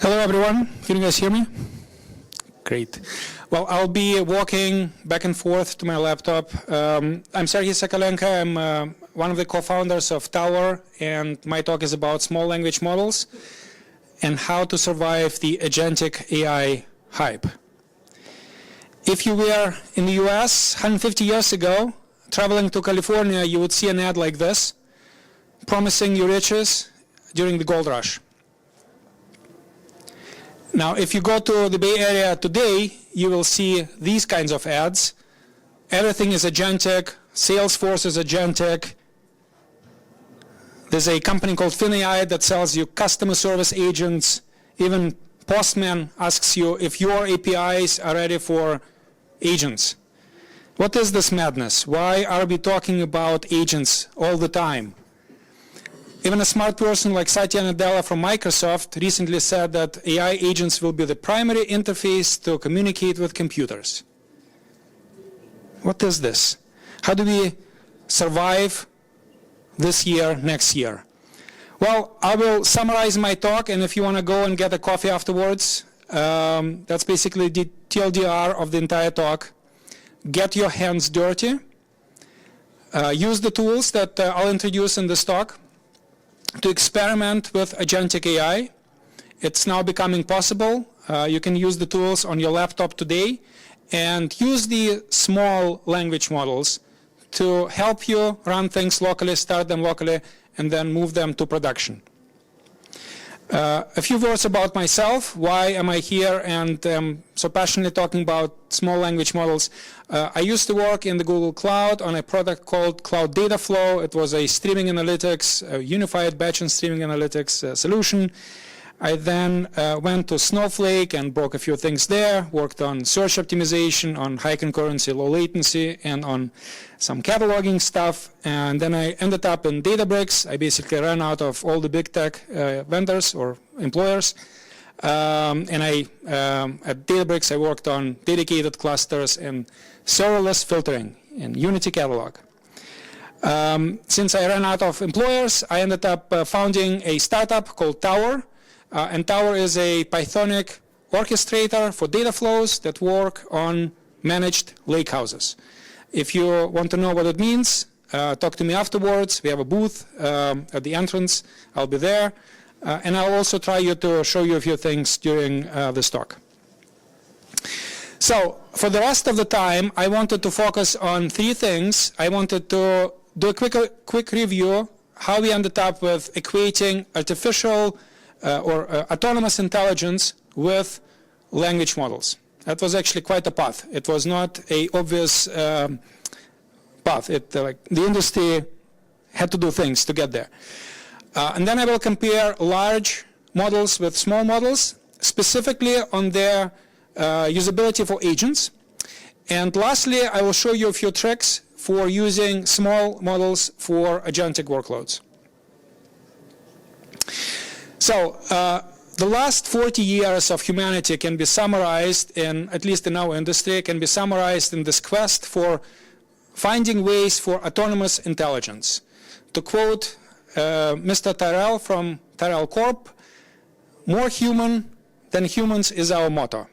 Hello everyone, can you guys hear me? Great. Well, I'll be walking back and forth to my laptop. I'm Serhii Sokolenko. I'm one of the co-founders of Tower, and my talk is about small language models and how to survive the Agentic AI hype. If you were in the US 150 years ago, traveling to California, you would see an ad like this, promising you riches during the gold rush. Now, if you go to the Bay Area today, you will see these kinds of ads. Everything is agentic. Salesforce is agentic. There's a company called FinAI that sells you customer service agents. Even Postman asks you if your APIs are ready for agents. What is this madness? Why are we talking about agents all the time? Even a smart person like Satya Nadella from Microsoft recently said that AI agents will be the primary interface to communicate with computers. What is this? How do we survive this year, next year? Well, I will summarize my talk, and if you want to go and get a coffee afterwards, that's basically the TLDR of the entire talk. Get your hands dirty. Use the tools that I'll introduce in this talk to experiment with Agentic AI. It's now becoming possible. You can use the tools on your laptop today and use the small language models to help you run things locally, start them locally, and then move them to production. A few words about myself. Why am I here and so passionately talking about small language models? I used to work in the Google Cloud on a product called Cloud Data Flow. It was a streaming analytics, a unified batch and streaming analytics solution. I then went to Snowflake and broke a few things there, worked on search optimization, on high concurrency, low latency, and on some cataloging stuff. And then I ended up in Databricks. I basically ran out of all the big tech vendors or employers. At Databricks, I worked on dedicated clusters and serverless filtering in Unity Catalog. Since I ran out of employers, I ended up founding a startup called Tower. And Tower is a Pythonic orchestrator for data flows that work on managed lakehouses. If you want to know what it means, talk to me afterwards. We have a booth at the entrance. I'll be there. And I'll also try to show you a few things during this talk. So for the rest of the time, I wanted to focus on three things. I wanted to do a quick review how we ended up with equating artificial autonomous intelligence with language models. That was actually quite a path. It was not an obvious path. The industry had to do things to get there. And then I will compare large models with small models, specifically on their usability for agents. And lastly, I will show you a few tricks for using small models for agentic workloads. So the last 40 years of humanity can be summarized at least in our industry, can be summarized in this quest for finding ways for autonomous intelligence. To quote Mr. Tyrell from Tyrell Corp, more human than humans is our motto.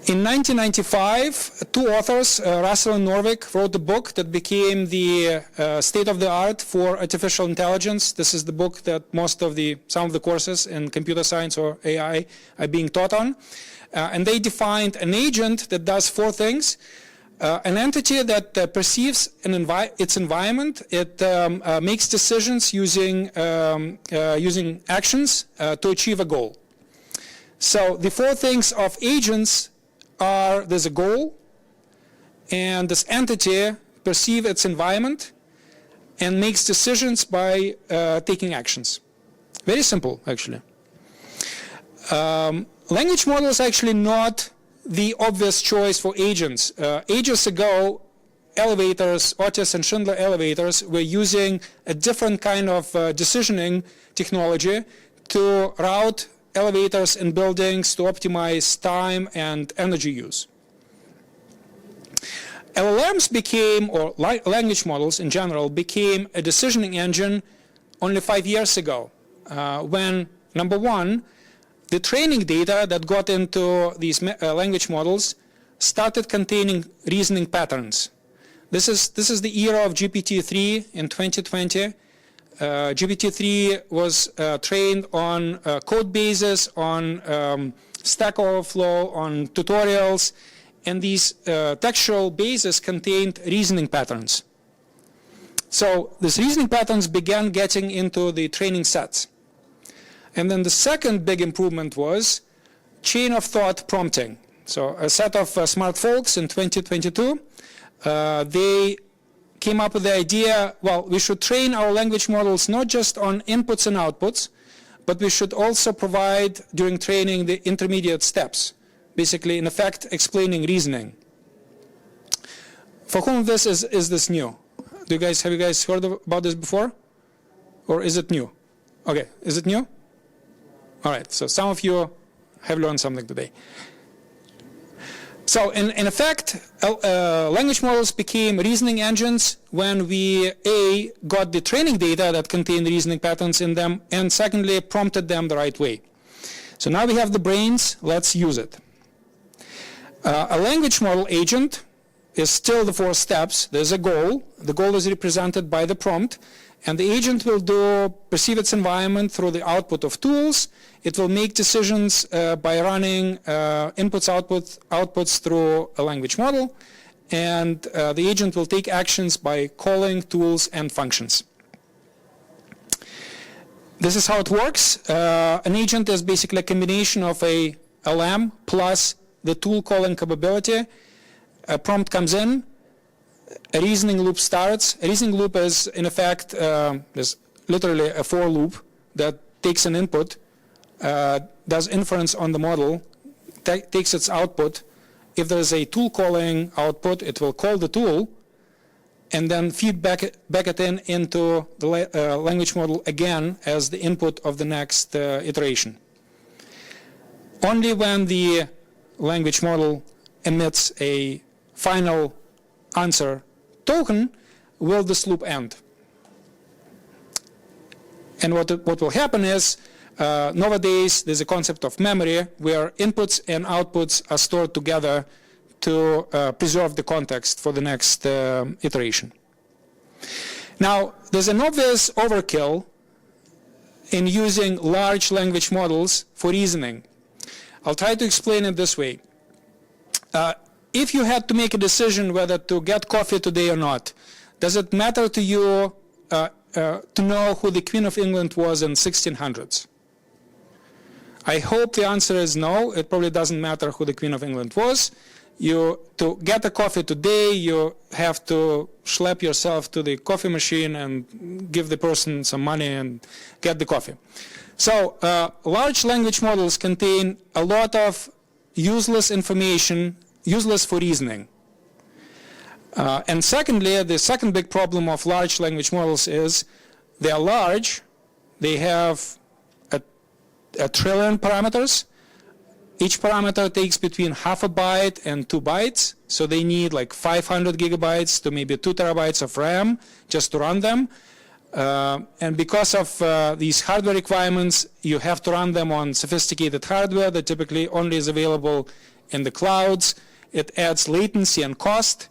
In 1995, two authors, Russell and Norvig, wrote a book that became the state-of-the-art for artificial intelligence. This is the book that some of the courses in computer science or AI are being taught on. And they defined an agent that does four things. An entity that perceives its environment. It makes decisions using actions to achieve a goal. So the four things of agents are: there's a goal, and this entity perceives its environment and makes decisions by taking actions. Very simple, actually. Language model is actually not the obvious choice for agents. Ages ago, elevators, Otis and Schindler elevators, were using a different kind of decisioning technology to route elevators in buildings to optimize time and energy use. LLMs became, or language models in general, became a decisioning engine only 5 years ago. when, number one, the training data that got into these language models started containing reasoning patterns. This is the era of GPT-3 in 2020. GPT-3 was trained on code bases, on Stack Overflow, on tutorials, and these textual bases contained reasoning patterns. So these reasoning patterns began getting into the training sets. And then the second big improvement was chain of thought prompting. So a set of smart folks in 2022, they came up with the idea, well, we should train our language models not just on inputs and outputs, but we should also provide during training the intermediate steps, basically in effect explaining reasoning. For whom is this new? Have you guys heard about this before? Or is it new? Okay, is it new? All right, so some of you have learned something today. So in effect, language models became reasoning engines when we, A, got the training data that contained reasoning patterns in them, and secondly, prompted them the right way. So now we have the brains, let's use it. A language model agent is still the 4 steps. There's a goal. The goal is represented by the prompt, and the agent will perceive its environment through the output of tools. It will make decisions by running inputs, outputs through a language model, and the agent will take actions by calling tools and functions. This is how it works. An agent is basically a combination of a LLM plus the tool calling capability. A prompt comes in, a reasoning loop starts. A reasoning loop is, in effect, is literally a for loop that takes an input, does inference on the model, takes its output. If there's a tool calling output, it will call the tool, and then feed back it into the language model again as the input of the next iteration. Only when the language model emits a final answer token will this loop end. And what will happen is, nowadays there's a concept of memory where inputs and outputs are stored together to preserve the context for the next iteration. Now, there's an obvious overkill in using large language models for reasoning. I'll try to explain it this way. If you had to make a decision whether to get coffee today or not, does it matter to you to know who the Queen of England was in 1600s? I hope the answer is no. It probably doesn't matter who the Queen of England was. To get a coffee today, you have to schlep yourself to the coffee machine and give the person some money and get the coffee. So large language models contain a lot of useless information, useless for reasoning. And secondly, the second big problem of large language models is they are large, they have a trillion parameters. Each parameter takes between half a byte and 2 bytes, so they need like 500 gigabytes to maybe 2 terabytes of RAM just to run them. And because of these hardware requirements, you have to run them on sophisticated hardware that typically only is available in the clouds. It adds latency and cost.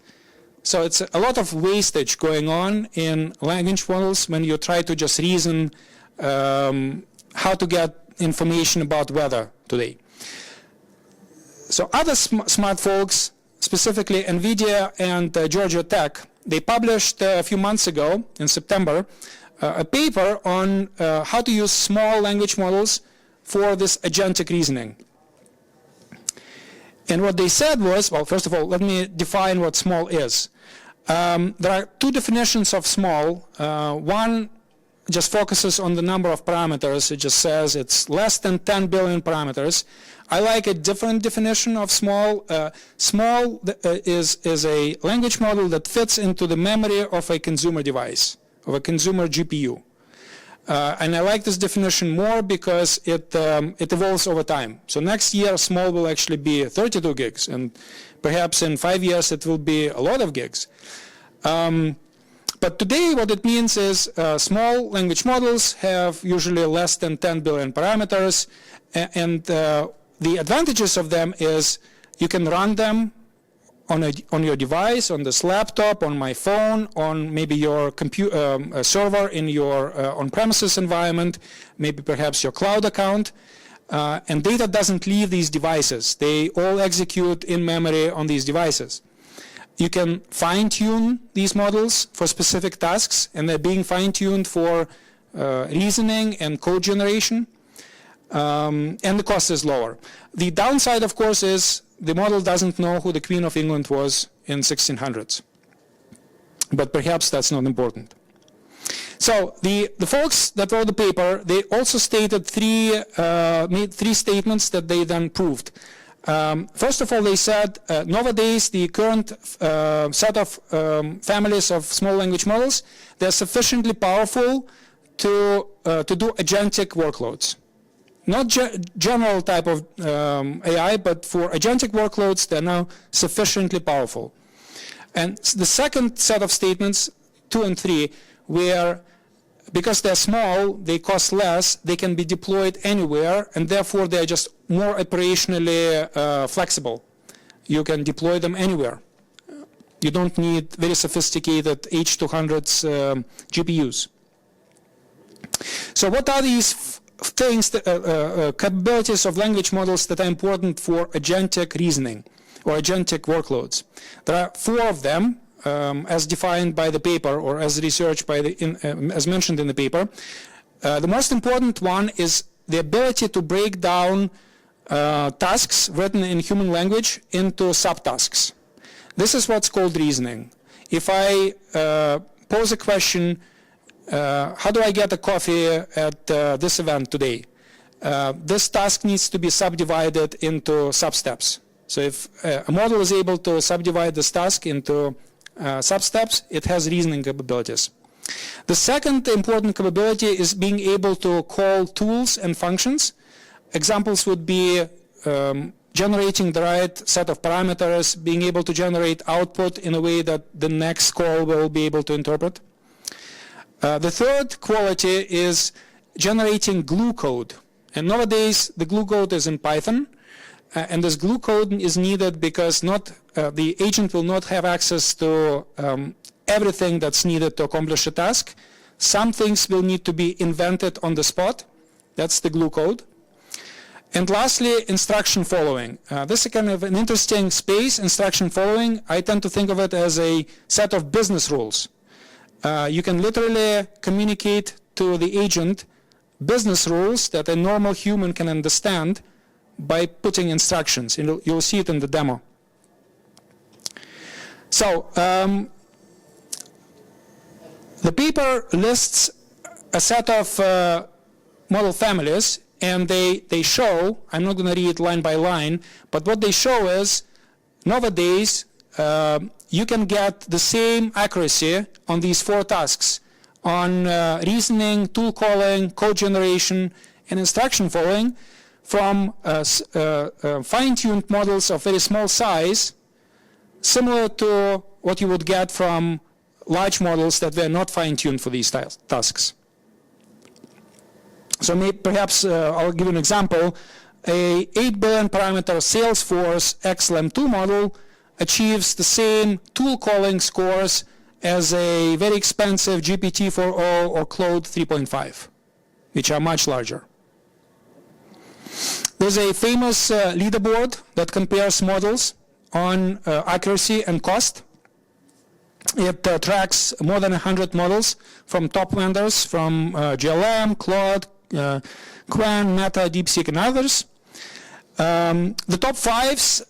So it's a lot of wastage going on in language models when you try to just reason how to get information about weather today. So other smart folks, specifically NVIDIA and Georgia Tech, they published a few months ago in September a paper on how to use small language models for this agentic reasoning. And what they said was, well, first of all, let me define what small is. There are 2 definitions of small. One just focuses on the number of parameters. It just says it's less than 10 billion parameters. I like a different definition of small. Small is a language model that fits into the memory of a consumer device, of a consumer GPU. And I like this definition more because it evolves over time. So next year, small will actually be 32 gigs, and perhaps in 5 years it will be a lot of gigs. But But today what it means is small language models have usually less than 10 billion parameters, and the advantages of them is you can run them on your device, on this laptop, on my phone, on maybe your server in your on-premises environment, maybe perhaps your cloud account. And data doesn't leave these devices. They all execute in memory on these devices. You can fine-tune these models for specific tasks, and they're being fine-tuned for reasoning and code generation, and the cost is lower. The downside, of course, is the model doesn't know who the Queen of England was in 1600s. But perhaps that's not important. So the folks that wrote the paper, they also stated made three statements that they then proved. First of all, they said nowadays the current set of families of small language models, they're sufficiently powerful to do agentic workloads. Not general type of AI, but for agentic workloads, they're now sufficiently powerful. And the second set of statements, 2 and 3, were because they're small, they cost less, they can be deployed anywhere, and therefore they're just more operationally flexible. You can deploy them anywhere. You don't need very sophisticated H200s GPUs. So what are these things, capabilities of language models that are important for agentic reasoning or agentic workloads? There are 4 of them, as defined by the paper or as researched by as mentioned in the paper. The most important one is the ability to break down tasks written in human language into subtasks. This is what's called reasoning. If I pose a question, how do I get a coffee at this event today? This task needs to be subdivided into sub-steps. So if a model is able to subdivide this task into sub-steps, it has reasoning capabilities. The second important capability is being able to call tools and functions. Examples would be generating the right set of parameters, being able to generate output in a way that the next call will be able to interpret. The third quality is generating glue code. And nowadays, the glue code is in Python. And this glue code is needed because the agent will not have access to everything that's needed to accomplish a task. Some things will need to be invented on the spot. That's the glue code. And lastly, instruction following. This is kind of an interesting space, instruction following. I tend to think of it as a set of business rules. You can literally communicate to the agent business rules that a normal human can understand by putting instructions. You'll see it in the demo. So the paper lists a set of model families, and they show, I'm not going to read line by line, but what they show is nowadays you can get the same accuracy on these 4 tasks, on reasoning, tool calling, code generation, and instruction following from fine-tuned models of very small size, similar to what you would get from large models that were not fine-tuned for these tasks. So perhaps I'll give you an example. A 8 billion parameter Salesforce xLAM2 model achieves the same tool calling scores as a very expensive GPT-4o or Claude 3.5, which are much larger. There's a famous leaderboard that compares models on accuracy and cost. It tracks more than 100 models from top vendors, from GLM, Claude, Qwen, Meta, DeepSeek, and others. The top 5s,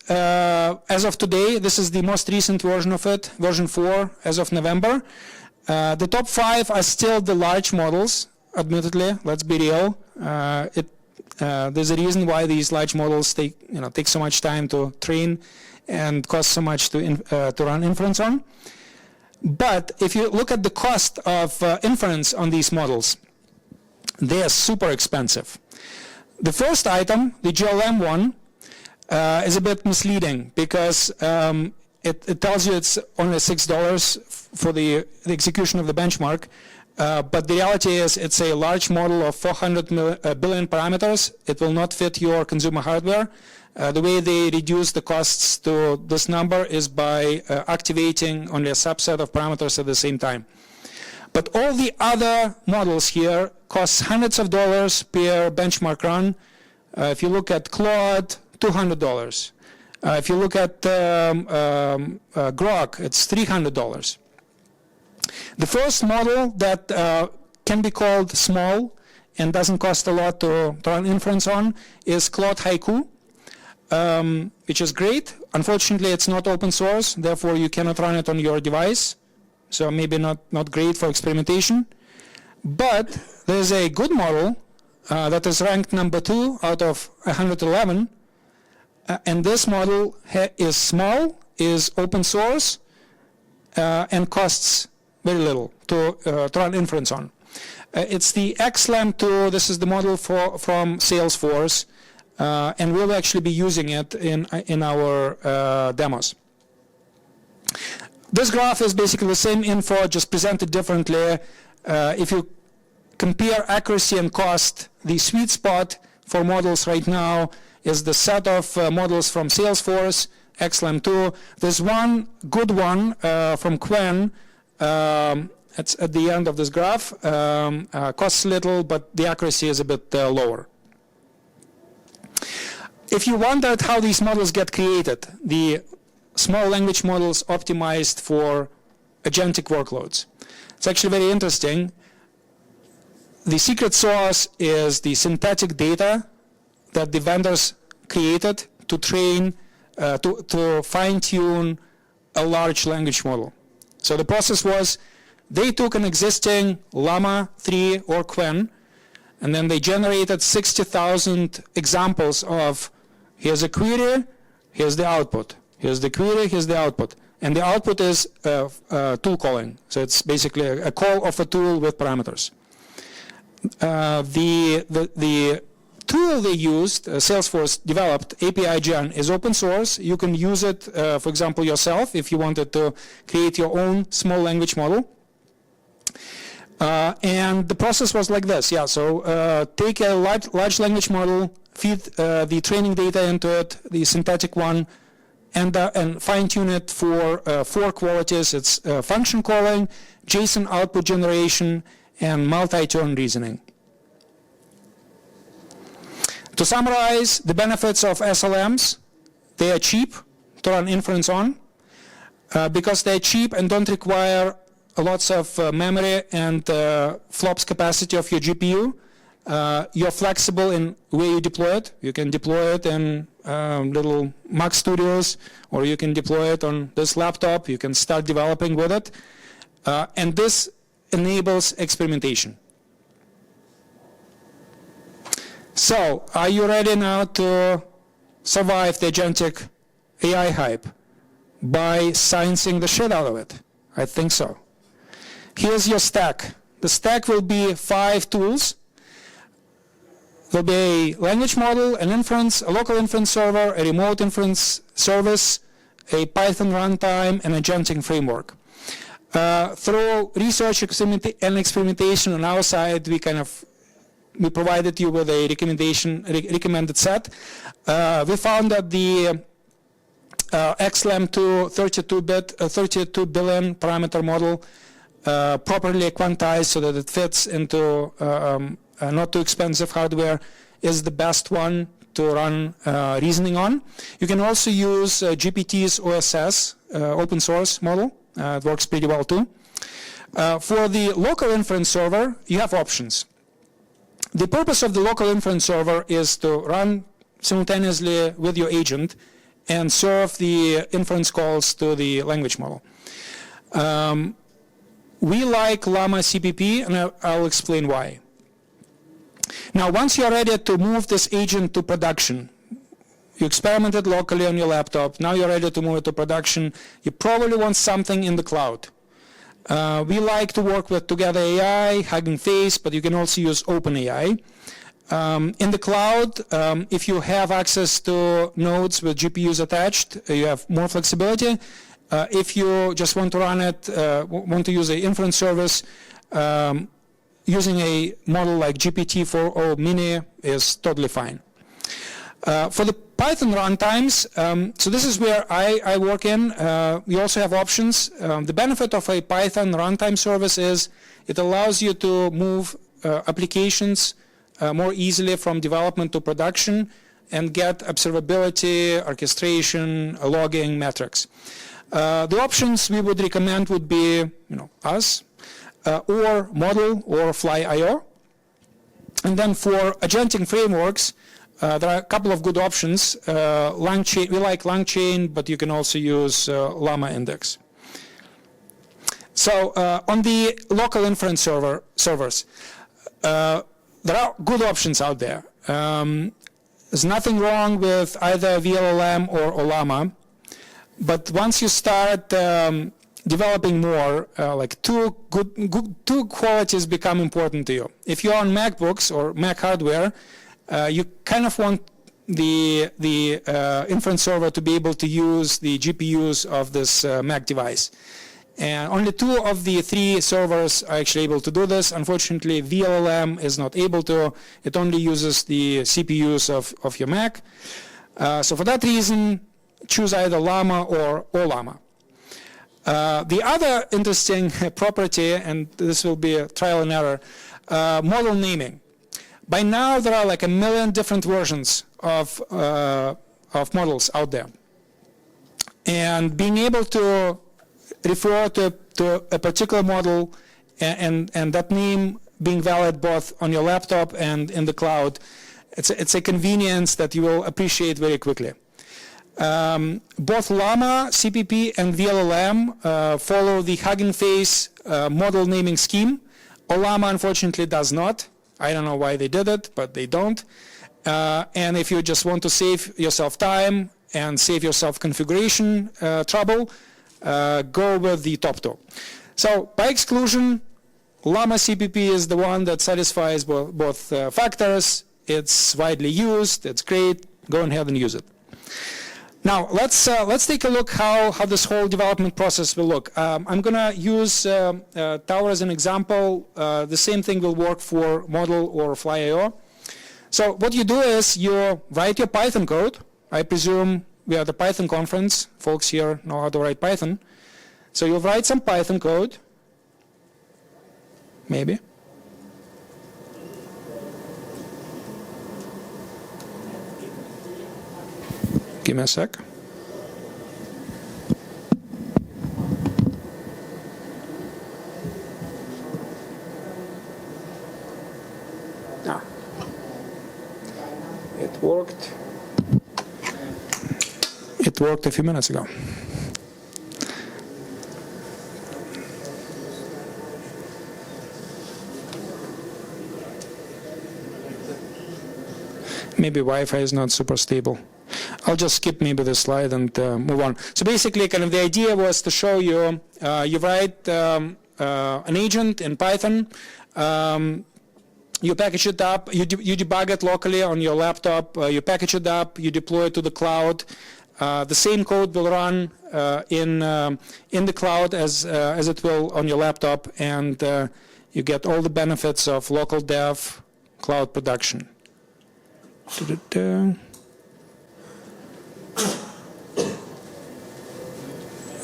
as of today, this is the most recent version of it, version 4, as of November. The top 5 are still the large models, admittedly, let's be real. There's a reason why these large models take so much time to train and cost so much to run inference on. But if you look at the cost of inference on these models, they are super expensive. The first item, the GLM one, is a bit misleading because it tells you it's only $6 for the execution of the benchmark. But the reality is it's a large model of 400 billion parameters. It will not fit your consumer hardware. The way they reduce the costs to this number is by activating only a subset of parameters at the same time. But all the other models here cost hundreds of dollars per benchmark run. If you look at Claude, $200. If you look at Grok, it's $300. The first model that can be called small and doesn't cost a lot to run inference on is Claude Haiku, which is great. Unfortunately, it's not open source, therefore you cannot run it on your device. So maybe not great for experimentation. But there's a good model that is ranked number 2 out of 111. And this model is small, is open source, and costs very little to run inference on. It's the xLAM 2. This is the model from Salesforce, and we'll actually be using it in our demos. This graph is basically the same info, just presented differently. If you compare accuracy and cost, the sweet spot for models right now is the set of models from Salesforce, xLAM 2. There's one good one from Qwen. It's at the end of this graph. Costs little, but the accuracy is a bit lower. If you wondered how these models get created, the small language models optimized for agentic workloads. It's actually very interesting. The secret sauce is the synthetic data that the vendors created to train, to fine-tune a large language model. So the process was they took an existing Llama 3 or Qwen, and then they generated 60,000 examples of here's a query, here's the output. Here's the query, here's the output. And the output is tool calling. So it's basically a call of a tool with parameters. The tool they used, Salesforce developed, API Gen, is open source. You can use it, for example, yourself if you wanted to create your own small language model. And the process was like this. Yeah, so take a large language model, feed the training data into it, the synthetic one, and fine-tune it for 4 qualities. It's function calling, JSON output generation, and multi-turn reasoning. To summarize the benefits of SLMs, they are cheap to run inference on. Because they're cheap and don't require lots of memory and flops capacity of your GPU, you're flexible in where you deploy it. You can deploy it in little Mac Studios, or you can deploy it on this laptop. You can start developing with it. And this enables experimentation. So, are you ready now to survive the agentic AI hype by sciencing the shit out of it? I think so. Here's your stack. The stack will be 5 tools. There'll be a language model, an inference, a local inference server, a remote inference service, a Python runtime, and an agentic framework. Through research and experimentation on our side, we provided you with a recommended set. We found that the xLAM 2 32 billion parameter model properly quantized so that it fits into not too expensive hardware is the best one to run reasoning on. You can also use GPT's OSS open source model. It works pretty well too. For the local inference server, you have options. The purpose of the local inference server is to run simultaneously with your agent and serve the inference calls to the language model. We like Llama CPP, and I'll explain why. Now, once you're ready to move this agent to production, you experimented locally on your laptop, now you're ready to move it to production, you probably want something in the cloud. We like to work with Together AI, Hugging Face, but you can also use OpenAI. In the cloud, if you have access to nodes with GPUs attached, you have more flexibility. If you just want to run it, want to use an inference service, using a model like GPT-4o Mini is totally fine. For the Python runtimes, so this is where I work in. We also have options. The benefit of a Python runtime service is it allows you to move applications more easily from development to production and get observability, orchestration, logging, metrics. The options we would recommend would be, us, or Model, or Fly.io. And then for agentic frameworks, there are a couple of good options. LangChain, we like LangChain, but you can also use Llama Index. So on the local inference servers, there are good options out there. There's nothing wrong with either VLLM or Llama, but once you start developing more, like two qualities become important to you. If you're on MacBooks or Mac hardware, you kind of want the inference server to be able to use the GPUs of this Mac device. And only 2 of the 3 servers are actually able to do this. Unfortunately, VLLM is not able to. It only uses the CPUs of your Mac. So for that reason, choose either Llama or Llama. The other interesting property, and this will be a trial and error, model naming. By now, there are like 1 million different versions of models out there. And being able to refer to a particular model and that name being valid both on your laptop and in the cloud, it's a convenience that you will appreciate very quickly. Both Llama, CPP, and VLLM follow the Hugging Face model naming scheme. Llama, unfortunately, does not. I don't know why they did it, but they don't. And if you just want to save yourself time and save yourself configuration trouble, go with the top 2. So by exclusion, Llama CPP is the one that satisfies both factors. It's widely used. It's great. Go ahead and use it. Now let's take a look how this whole development process will look. I'm going to use Tower as an example. The same thing will work for Model or Fly.io. So what you do is you write your Python code. I presume we are at the Python conference. Folks here know how to write Python. So you'll write some Python code. Maybe. Give me a sec. Ah. It worked. It worked a few minutes ago. Maybe Wi-Fi is not super stable. I'll just skip maybe this slide and move on. So basically, kind of the idea was to show you, you write an agent in Python, you package it up, you debug it locally on your laptop, you package it up, you deploy it to the cloud. The same code will run in the cloud as it will on your laptop, and you get all the benefits of local dev, cloud production.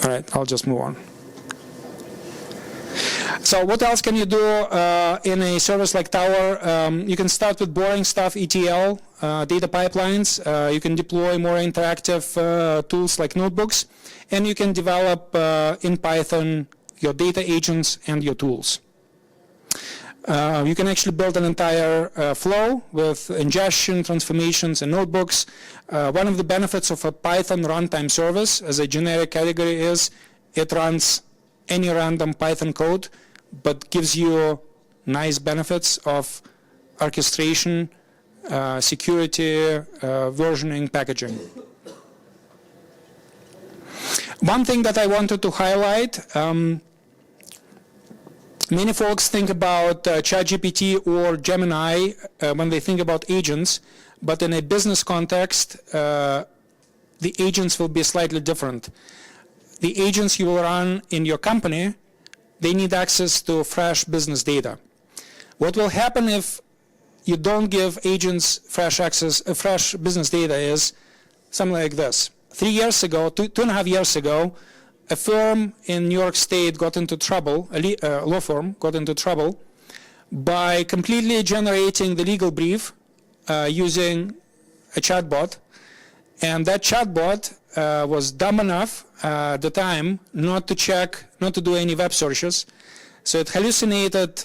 All right, I'll just move on. So what else can you do in a service like Tower? You can start with boring stuff, ETL, data pipelines. You can deploy more interactive tools like notebooks. And you can develop in Python your data agents and your tools. You can actually build an entire flow with ingestion, transformations, and notebooks. One of the benefits of a Python runtime service as a generic category is it runs any random Python code, but gives you nice benefits of orchestration, security, versioning, packaging. One thing that I wanted to highlight, many folks think about ChatGPT or Gemini when they think about agents, but in a business context, the agents will be slightly different. the agents you will run in your company, they need access to fresh business data. What will happen if you don't give agents fresh business data is something like this. 3 years ago, 2.5 years ago, a firm in New York State got into trouble, a law firm got into trouble by completely generating the legal brief using a chatbot. And that chatbot was dumb enough at the time not to do any web searches. So it hallucinated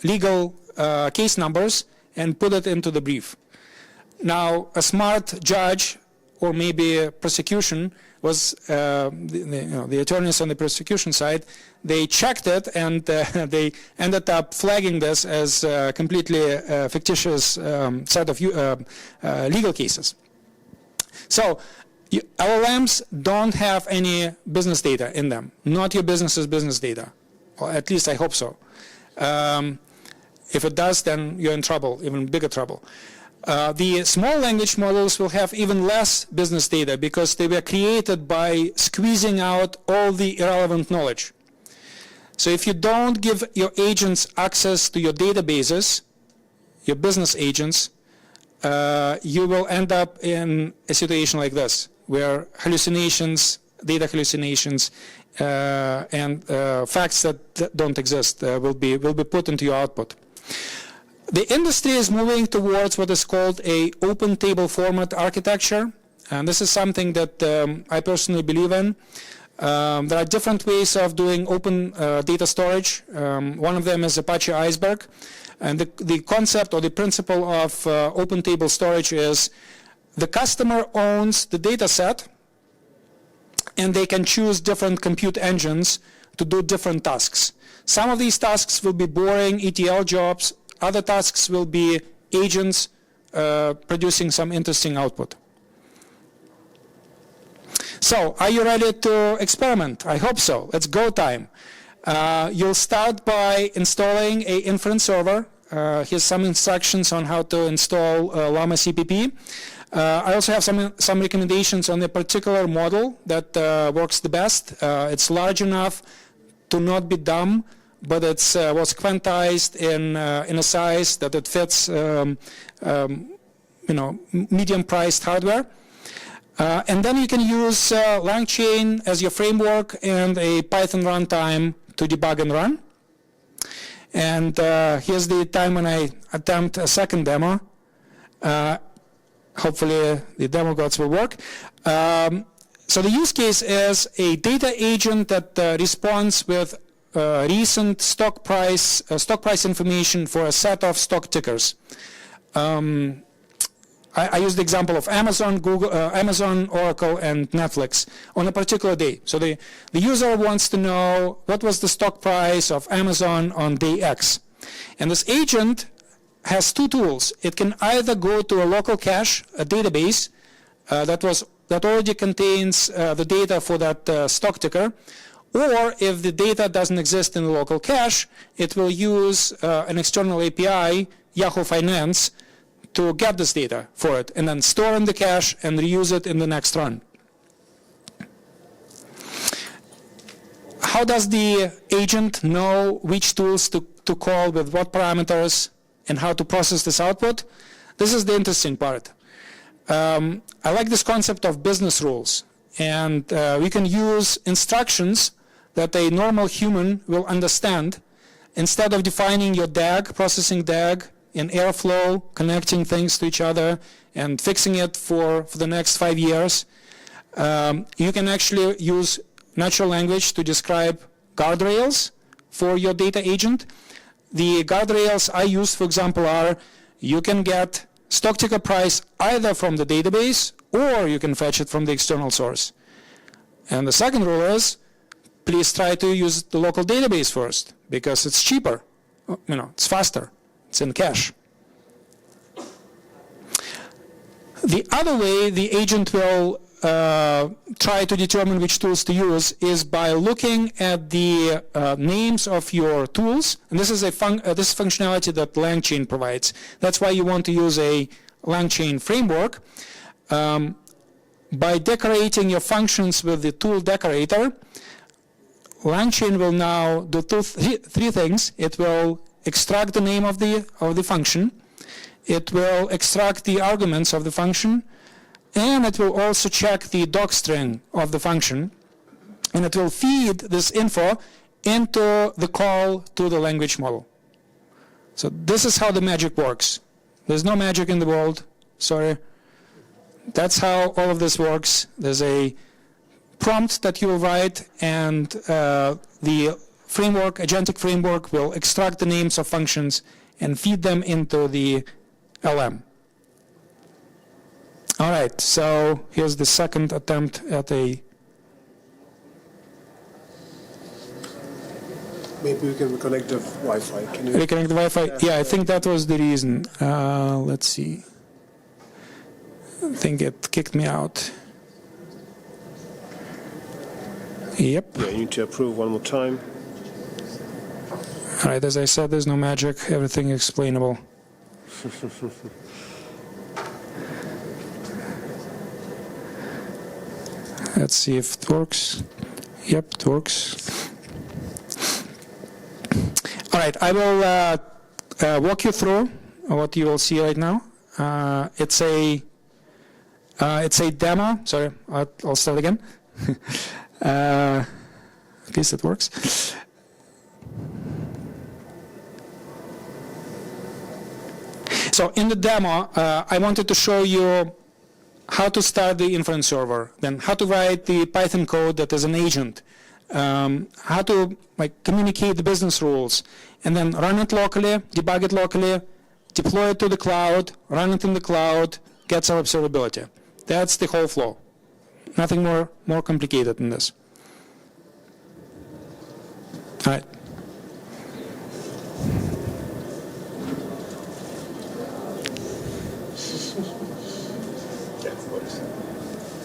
legal case numbers and put it into the brief. Now, a smart judge or maybe a prosecution was, the attorneys on the prosecution side, they checked it and they ended up flagging this as a completely fictitious set of legal cases. So LLMs don't have any business data in them, not your business's business data, or at least I hope so. If it does, then you're in trouble, even bigger trouble. The small language models will have even less business data because they were created by squeezing out all the irrelevant knowledge. So if you don't give your agents access to your databases, your business agents, you will end up in a situation like this, where hallucinations, data hallucinations, and facts that don't exist will be put into your output. The industry is moving towards what is called a open table format architecture, and this is something that I personally believe in. There are different ways of doing open data storage. One of them is Apache Iceberg, and the concept or the principle of open table storage is the customer owns the data set, and they can choose different compute engines to do different tasks. Some of these tasks will be boring ETL jobs. Other tasks will be agents producing some interesting output. So, are you ready to experiment? I hope so. It's go time. You'll start by installing an inference server. Here's some instructions on how to install Llama CPP. I also have some recommendations on a particular model that works the best. It's large enough to not be dumb, but it was quantized in a size that it fits, medium-priced hardware. And then you can use LangChain as your framework and a Python runtime to debug and run. And here's the time when I attempt a second demo. Hopefully the demo gods will work. So the use case is a data agent that responds with recent stock price information for a set of stock tickers. I used the example of Amazon, Google, Amazon, Oracle, and Netflix on a particular day. So the user wants to know what was the stock price of Amazon on day X. And this agent has two tools. It can either go to a local cache, a database that already contains the data for that stock ticker, or if the data doesn't exist in the local cache, it will use an external API, Yahoo Finance, to get this data for it and then store in the cache and reuse it in the next run. How does the agent know which tools to call with what parameters and how to process this output? This is the interesting part. I like this concept of business rules, and we can use instructions that a normal human will understand instead of defining your DAG, processing DAG in Airflow, connecting things to each other and fixing it for the next 5 years. You can actually use natural language to describe guardrails for your data agent. The guardrails I use, for example, are you can get stock ticker price either from the database or you can fetch it from the external source. And the second rule is please try to use the local database first because it's cheaper, it's faster. It's in cache. The other way the agent will try to determine which tools to use is by looking at the names of your tools. And this is this functionality that LangChain provides. That's why you want to use a LangChain framework. by decorating your functions with the tool decorator, LangChain will now do three things. It will extract the name of the function. It will extract the arguments of the function, and it will also check the docstring of the function, and it will feed this info into the call to the language model. So this is how the magic works. There's no magic in the world, sorry. That's how all of this works. There's a prompt that you will write, and the framework, agentic framework, will extract the names of functions and feed them into the LM. All right, so here's the second attempt at a... Maybe we can reconnect the Wi-Fi. Can you reconnect the Wi-Fi? Yeah, I think that was the reason. Let's see. I think it kicked me out. Yep. Yeah, you need to approve one more time. All right, as I said, there's no magic. Everything is explainable. Let's see if it works. Yep, it works. All right, I will walk you through what you will see right now. It's a demo. Sorry, I'll start again. At least it works. So in the demo, I wanted to show you how to start the inference server, then how to write the Python code that is an agent, how to communicate the business rules, and then run it locally, debug it locally, deploy it to the cloud, run it in the cloud, get some observability. That's the whole flow. Nothing more complicated than this. All right.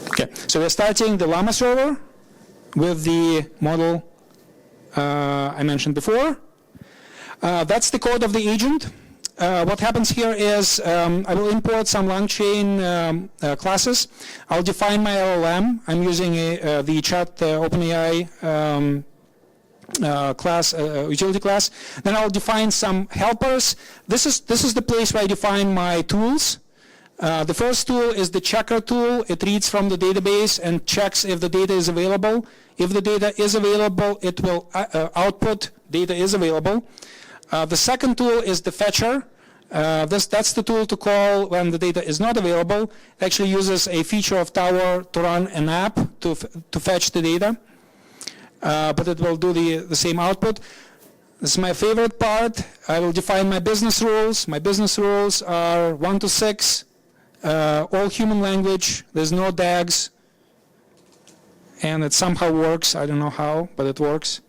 Okay, so we're starting the Llama server with the model I mentioned before. That's the code of the agent. What happens here is I will import some LangChain classes. I'll define my LLM. I'm using the chat OpenAI class, utility class. Then I'll define some helpers. This is the place where I define my tools. The first tool is the checker tool. It reads from the database and checks if the data is available. If the data is available, it will output data is available. The second tool is the fetcher. That's the tool to call when the data is not available. It actually uses a feature of Tower to run an app to fetch the data, but it will do the same output. This is my favorite part. I will define my business rules. My business rules are 1 to 6, all human language. There's no DAGs, and it somehow works. I don't know how, but it works.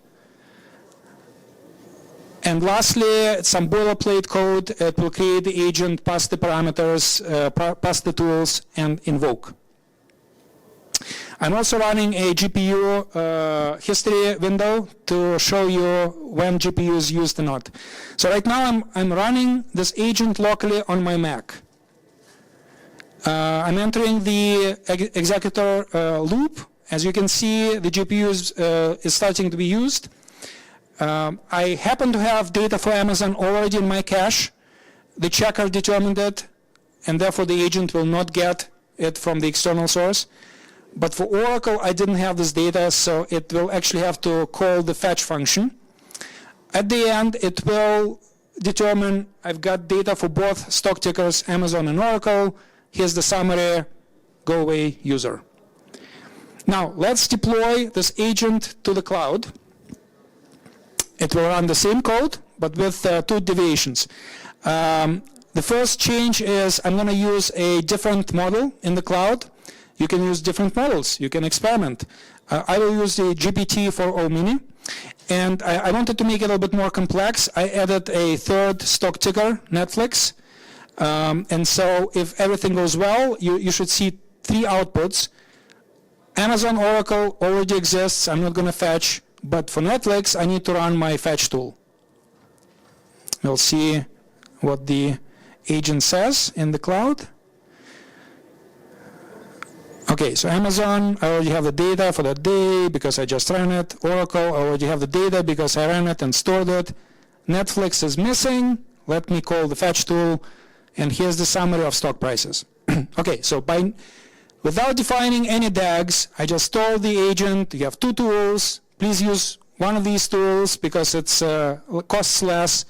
And lastly, some boilerplate code. It will create the agent, pass the parameters, pass the tools, and invoke. I'm also running a GPU history window to show you when GPU is used or not. So right now I'm running this agent locally on my Mac. I'm entering the executor loop. As you can see, the GPU is starting to be used. I happen to have data for Amazon already in my cache. The checker determined it, and therefore the agent will not get it from the external source. But for Oracle, I didn't have this data, so it will actually have to call the fetch function. At the end, it will determine I've got data for both stock tickers, Amazon and Oracle. Here's the summary, go away user. Now, let's deploy this agent to the cloud. It will run the same code, but with 2 deviations. The first change is I'm going to use a different model in the cloud. You can use different models. You can experiment. I will use the GPT-4o Mini. And I wanted to make it a little bit more complex. I added a third stock ticker, Netflix. And so if everything goes well, you should see 3 outputs. Amazon Oracle already exists. I'm not going to fetch. But for Netflix, I need to run my fetch tool. We'll see what the agent says in the cloud. Okay, so Amazon, I already have the data for that day because I just ran it. Oracle, I already have the data because I ran it and stored it. Netflix is missing. Let me call the fetch tool, and here's the summary of stock prices. Okay, so without defining any DAGs, I just told the agent, you have two tools. Please use one of these tools because it costs less.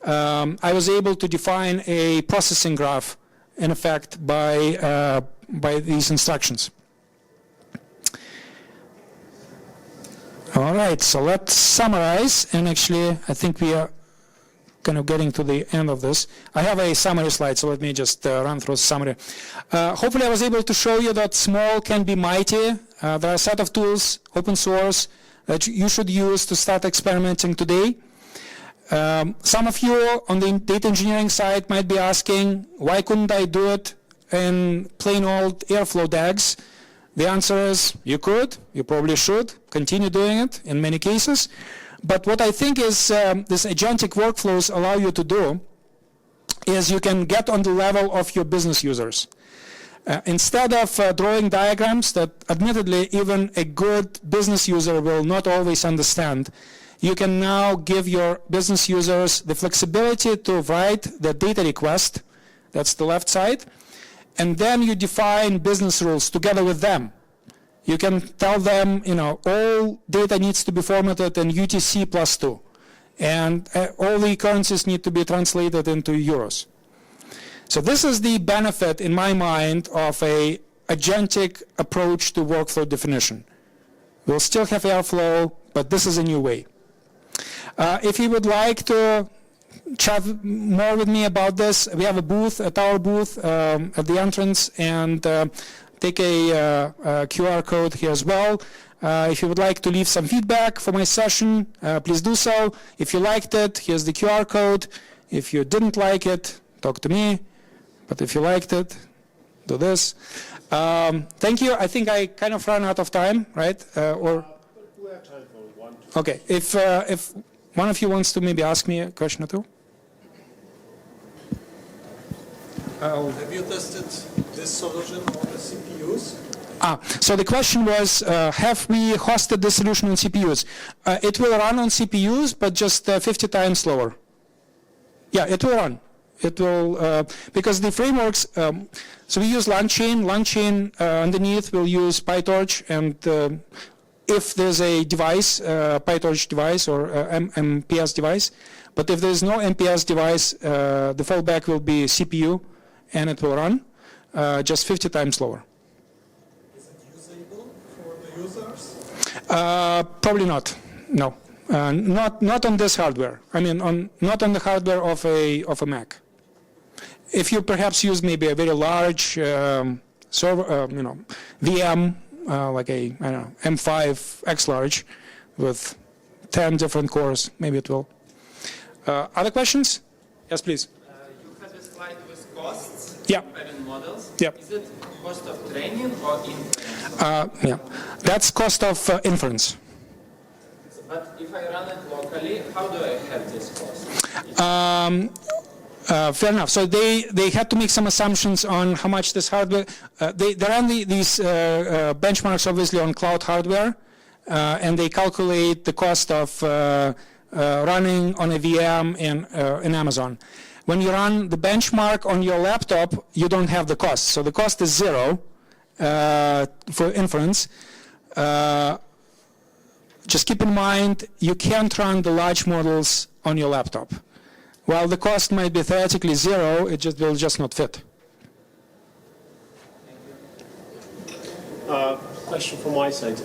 I was able to define a processing graph, in effect, by these instructions. All right, so let's summarize. And actually, I think we are kind of getting to the end of this. I have a summary slide, so let me just run through the summary. Hopefully, I was able to show you that small can be mighty. There are a set of tools, open source, that you should use to start experimenting today. Some of you on the data engineering side might be asking, why couldn't I do it in plain old Airflow DAGs? The answer is, you could, you probably should continue doing it in many cases. But what I think is this agentic workflows allow you to do is you can get on the level of your business users. Instead of drawing diagrams that admittedly even a good business user will not always understand, you can now give your business users the flexibility to write the data request, that's the left side, and then you define business rules together with them. You can tell them, all data needs to be formatted in UTC +2, and all the currencies need to be translated into euros. So this is the benefit, in my mind, of a agentic approach to workflow definition. We'll still have Airflow, but this is a new way. If you would like to chat more with me about this, we have a booth, at our booth at the entrance, and take a QR code here as well. If you would like to leave some feedback for my session, please do so. If you liked it, here's the QR code. If you didn't like it, talk to me. But if you liked it, do this. Thank you. I think I kind of ran out of time, right? We have time for one. Okay. If one of you wants to maybe ask me a question or two. Have you tested this solution on the CPUs? So the question was, have we hosted this solution on CPUs? It will run on CPUs, but just 50 times slower. Yeah, it will run. It will, because the frameworks, so we use LangChain. LangChain underneath will use PyTorch, and if there's a device, PyTorch device or MPS device, but if there's no MPS device, the fallback will be CPU, and it will run just 50 times slower. Is it usable for the users? Probably not. No, not on this hardware. I mean, not on the hardware of a Mac. If you perhaps use maybe a very large server, VM, like a M5 X large with 10 different cores, maybe it will. Other questions? Yes, please. You had a slide with costs. Yeah. Comparing models. Yeah. Is it cost of training or inference? Yeah, that's cost of inference. But if I run it locally, how do I have this cost? Fair enough. So they had to make some assumptions on how much this hardware. They run these benchmarks obviously on cloud hardware, and they calculate the cost of running on a VM in Amazon. When you run the benchmark on your laptop, you don't have the cost. So the cost is zero for inference. Just keep in mind, you can't run the large models on your laptop. While the cost might be theoretically zero, it will just not fit. Question from my side.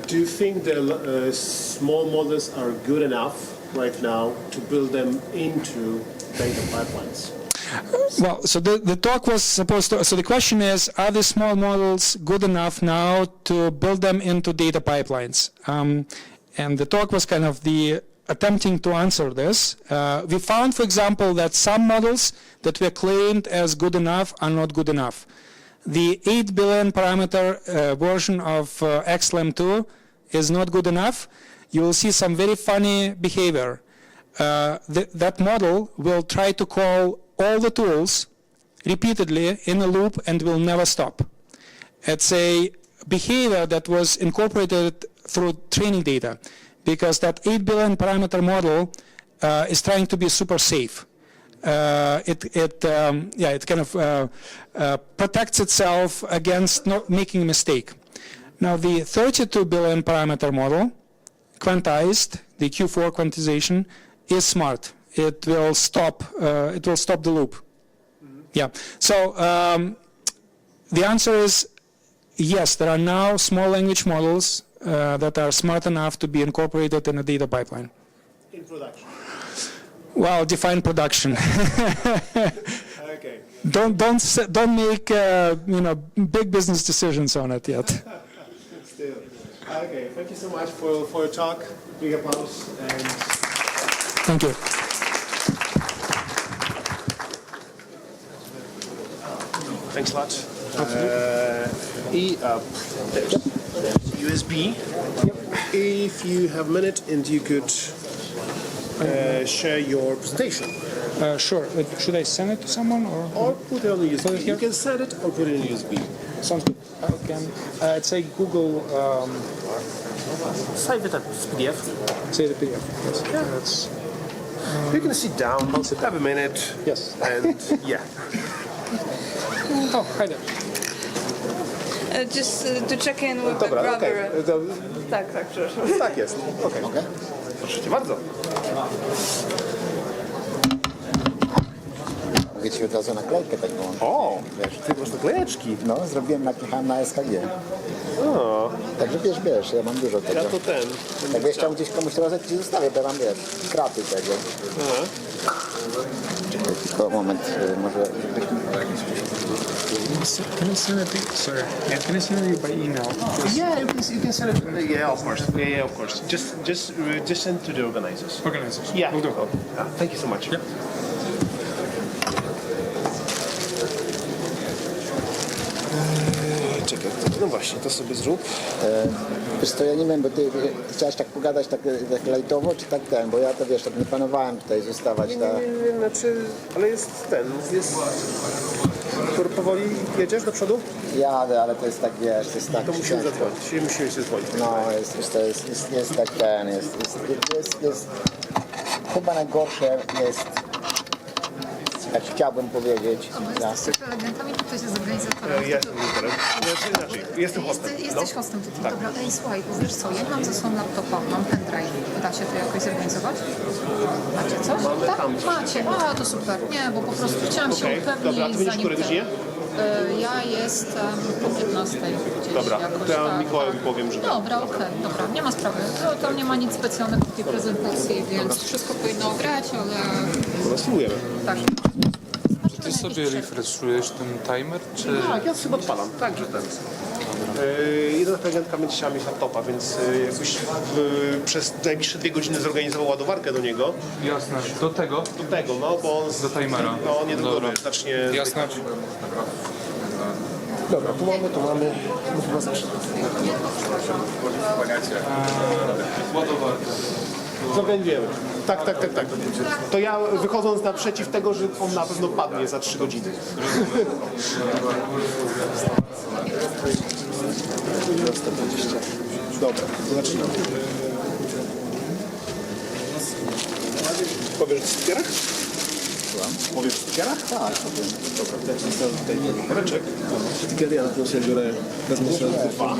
Do you think the small models are good enough right now to build them into data pipelines? Well, so the talk was supposed to, so the question is, are the small models good enough now to build them into data pipelines? And the talk was kind of attempting to answer this. We found, for example, that some models that were claimed as good enough are not good enough. The 8 billion parameter version of xLAM 2 is not good enough. You will see some very funny behavior. That model will try to call all the tools repeatedly in a loop and will never stop. It's a behavior that was incorporated through training data, because that 8 billion parameter model is trying to be super safe. It kind of protects itself against not making a mistake. Now the 32 billion parameter model, quantized, the Q4 quantization, is smart. It will stop the loop. Yeah. So the answer is yes. There are now small language models that are smart enough to be incorporated in a data pipeline. In production. Well, define production. Okay. Don't make big business decisions on it yet. Still. Okay. Thank you so much for your talk. Big applause and. Thank you. Thanks a lot. USB. If you have a minute and you could share your presentation. Sure. Should I send it to someone Or put it on the USB. Put it here? You can send it or put it in USB. Sounds good. It's a Google. Save it as PDF. Say the PDF. Yes. Yeah. That's, You can sit down, have a minute. yes. And yeah. Oh, hi there. Just to check in with the Dobra, brother. okej. Tak, przepraszam. Tak jest. Okej. Proszę cię bardzo. Mogę ci od razu naklejkę taką. O, Wiesz, ty masz naklejeczki. no, zrobiłem, naklejałem na SKG. O, Także bierz, ja mam dużo tego. ja to ten. Jakbyś chciał gdzieś komuś rozać, ci zostawię, bo ja mam, kraty tego. Aha. Czekaj, tylko moment, może... Can I send it to you? Sorry. Yeah, can I send it by email? Yeah, you can send it. Yeah, of course. Yeah, of course. Just send to the organizers. Organizers. Yeah. Will do. Thank you so much. Yep. Czekaj, no właśnie, to sobie zrób. Wiesz co, ja nie wiem, bo ty chciałeś tak pogadać tak lajtowo, czy tak ten, bo ja to wiesz, tak nie planowałem tutaj zostawać. Nie, znaczy, ale jest ten, jest... Powoli jedziesz do przodu? Jadę, ale to jest tak, wiesz, to jest tak... To musimy ciężko. zadzwonić, musimy się zadzwonić. No, jest tak ten, jest chyba najgorsze jest, jak chciałbym powiedzieć. Bo jesteś prelegentami, czy ktoś jest organizatorem? Ja jestem liderem. Inaczej, jestem hostem. Jesteś hostem tutaj. Dobra, słuchaj, bo wiesz co, ja mam ze sobą laptopa, mam pendrive. Da się to jakoś zorganizować? Macie coś? Mamy Tak? tam coś. Macie. A, to super. Nie, bo po prostu chciałam się Okej, upewnić, dobra, a ty będziesz zanim której godzinie? Ja jestem po 15 gdzieś Dobra, jakoś, to ja tak, Mikołajowi tak. powiem, że... Dobra, okej, dobra, nie ma sprawy. Tam nie ma nic specjalnego w tej prezentacji, więc wszystko powinno grać, ale No, spróbujemy. tak. Ty sobie refreshujesz ten timer, czy... Tak, ja sobie odpalam, także ten. Jedna prelegentka będzie chciała mieć laptopa, więc jakbyś przez najbliższe 2 godziny zorganizował ładowarkę do niego. Jasne. Do tego? Do tego, no, bo on... Do timera. No, niedługo Dobra. zacznie... Jasne. Dobra, tu mamy... No, chyba zacznę. Ładowarkę. Zorganizujemy. Tak. To ja wychodząc naprzeciw tego, że on na pewno padnie za 3 godziny. Dobra, to zaczynamy. Powiesz o stickerach? Powiesz o stickerach? Tak, powiem. Dobra, to ja ci zostawiam tutaj woreczek. Stickery ja na tym sobie biorę, wezmę sobie 2.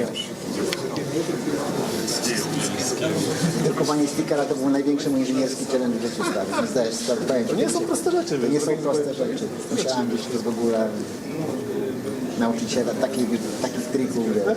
Drukowanie stickera to był największy mój inżynierski challenge w życiu, stary. Zdajesz sobie pojęcie. To nie są proste rzeczy. To nie są proste rzeczy. Musiałem gdzieś w ogóle nauczyć się takich trików. Wiesz.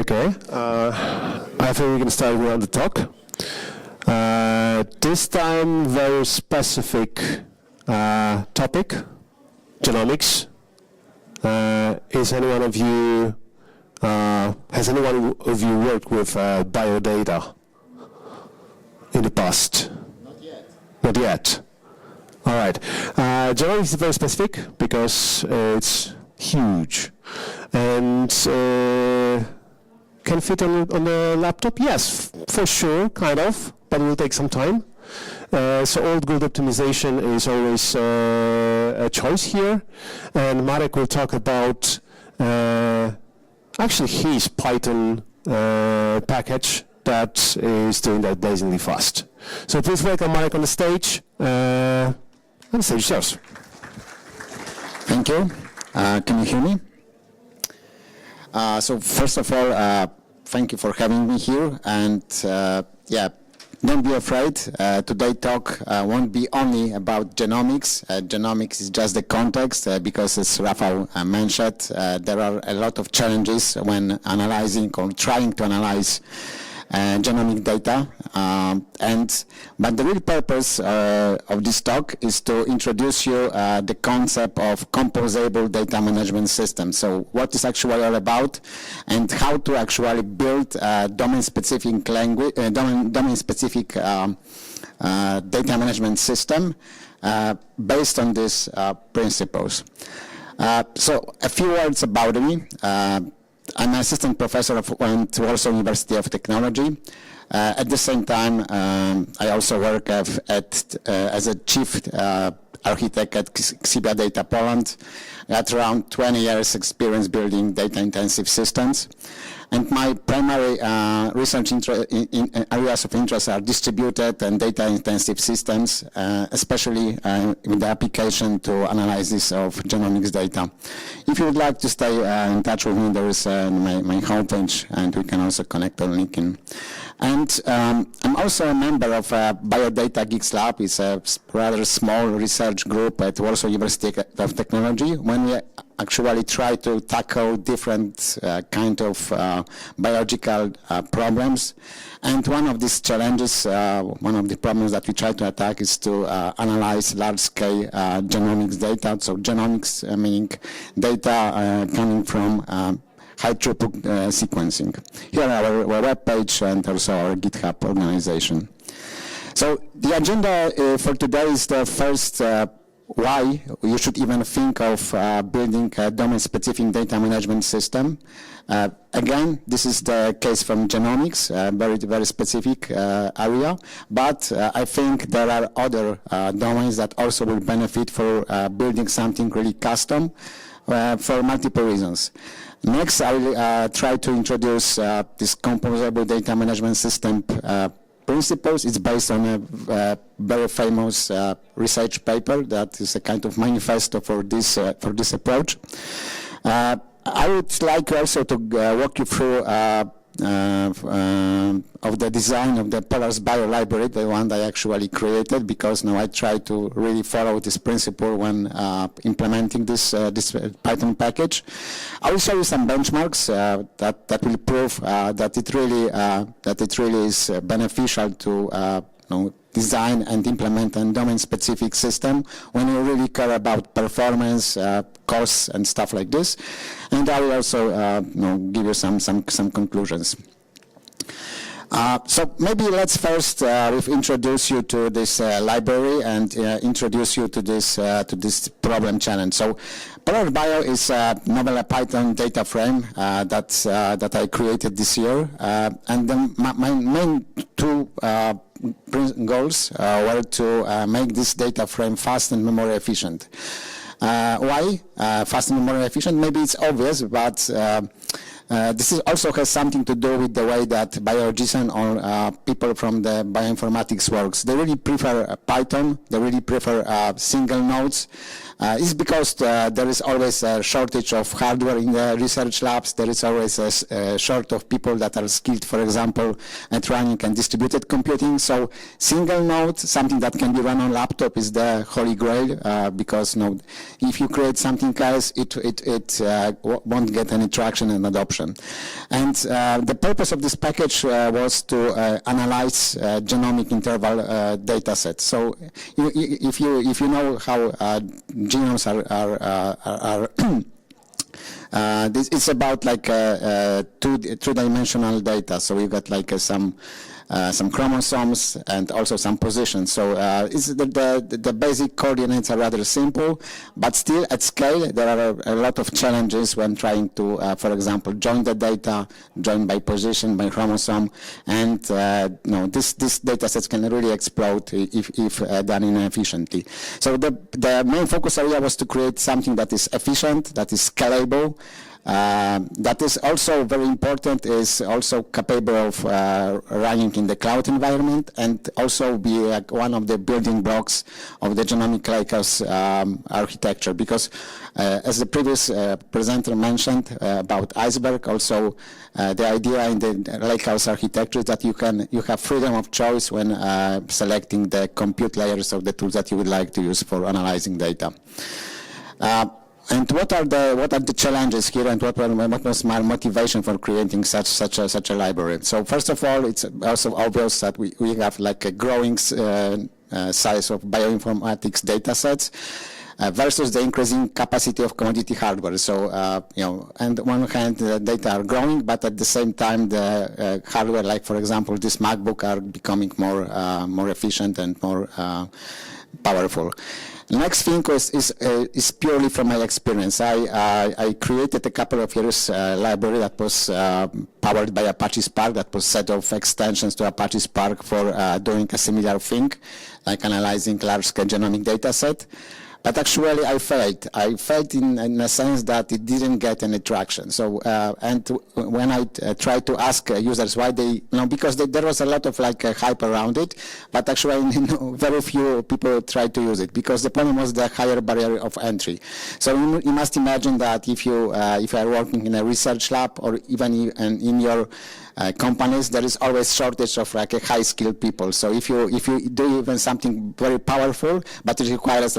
Okay, I think we can start around the talk. This time, very specific topic, genomics. Has any one of you worked with biodata in the past? Not yet. Not yet. All right. Genomics is very specific because it's huge and can fit on the laptop. Yes, for sure, kind of, but it will take some time. So old good optimization is always a choice here, and Marek will talk about actually his Python package that is doing that blazingly fast. So please welcome Marek on the stage. And the stage is yours. Thank you. Can you hear me? So first of all, thank you for having me here. And yeah, don't be afraid. Today's talk won't be only about genomics. Genomics is just the context because, as Rafał mentioned, there are a lot of challenges when analyzing or trying to analyze genomic data, but the real purpose of this talk is to introduce you the concept of composable data management system. So what is actually all about, and how to actually build domain-specific language, domain-specific data management system based on these principles. So a few words about me. I'm an assistant professor at Warsaw University of Technology. At the same time, I also work as a chief architect at Xibia Data Poland. I had around 20 years experience building data-intensive systems. And my primary research areas of interest are distributed and data-intensive systems, especially with the application to analysis of genomics data. If you would like to stay in touch with me, there is my homepage, and we can also connect on LinkedIn. And I'm also a member of Biodata Geeks Lab. It's a rather small research group at Warsaw University of Technology, when we actually try to tackle different kind of biological problems. And one of these challenges, one of the problems that we try to attack is to analyze large-scale genomics data. So genomics meaning data coming from high-throughput sequencing. Here our web page and also our GitHub organization. So the agenda for today is the first why you should even think of building a domain-specific data management system. Again, this is the case from genomics, very, very specific area, but I think there are other domains that also will benefit for building something really custom for multiple reasons. Next, I will try to introduce this composable data management system principles. It's based on a very famous research paper that is a kind of manifesto for this approach. I would like also to walk you through of the design of the Polars Bio library, the one that I actually created, because now I try to really follow this principle when implementing this Python package. I will show you some benchmarks that will prove that it really is beneficial to design and implement a domain-specific system when you really care about performance, costs, and stuff like this. And I will also give you some conclusions. So maybe let's first introduce you to this library and introduce you to this problem challenge. So Polars Bio is a novel Python data frame that I created this year, and my main two goals were to make this data frame fast and memory efficient. Why fast and memory efficient? Maybe it's obvious, but this also has something to do with the way that biologists or people from the bioinformatics works. They really prefer Python. They really prefer single nodes. It's because there is always a shortage of hardware in the research labs. There is always a short of people that are skilled, for example, at running and distributed computing. So single node, something that can be run on laptop, is the holy grail because if you create something else, it won't get any traction and adoption. And the purpose of this package was to analyze genomic interval data sets. So if you know how genomes are it's about like two-dimensional data. So we got like some some chromosomes, and also some positions. So the basic coordinates are rather simple, but still at scale there are a lot of challenges when trying to, for example, join the data, join by position, by chromosome, and this data sets can really explode if done inefficiently. So the main focus area was to create something that is efficient, that is scalable, that is also very important, is also capable of running in the cloud environment, and also be one of the building blocks of the genomic lakehouse architecture. Because as the previous presenter mentioned about Iceberg, also the idea in the lakehouse architecture is that you have freedom of choice when selecting the compute layers of the tools that you would like to use for analyzing data. And what are the challenges here, and what was my motivation for creating such a library? So first of all, it's also obvious that we have like a growing size of bioinformatics data sets versus the increasing capacity of commodity hardware. So on one hand, the data are growing, but at the same time, the hardware, like for example, this MacBook, are becoming more efficient and more powerful. Next thing is purely from my experience. I created a couple of years library that was powered by Apache Spark, that was a set of extensions to Apache Spark for doing a similar thing, like analyzing large-scale genomic data set. But actually, I failed. I failed in a sense that it didn't get any traction. So, and when I tried to ask users why they, because there was a lot of hype around it, but actually, very few people tried to use it because the problem was the higher barrier of entry. So you must imagine that if you are working in a research lab or even in your companies, there is always shortage of high-skilled people. So if you do even something very powerful, but it requires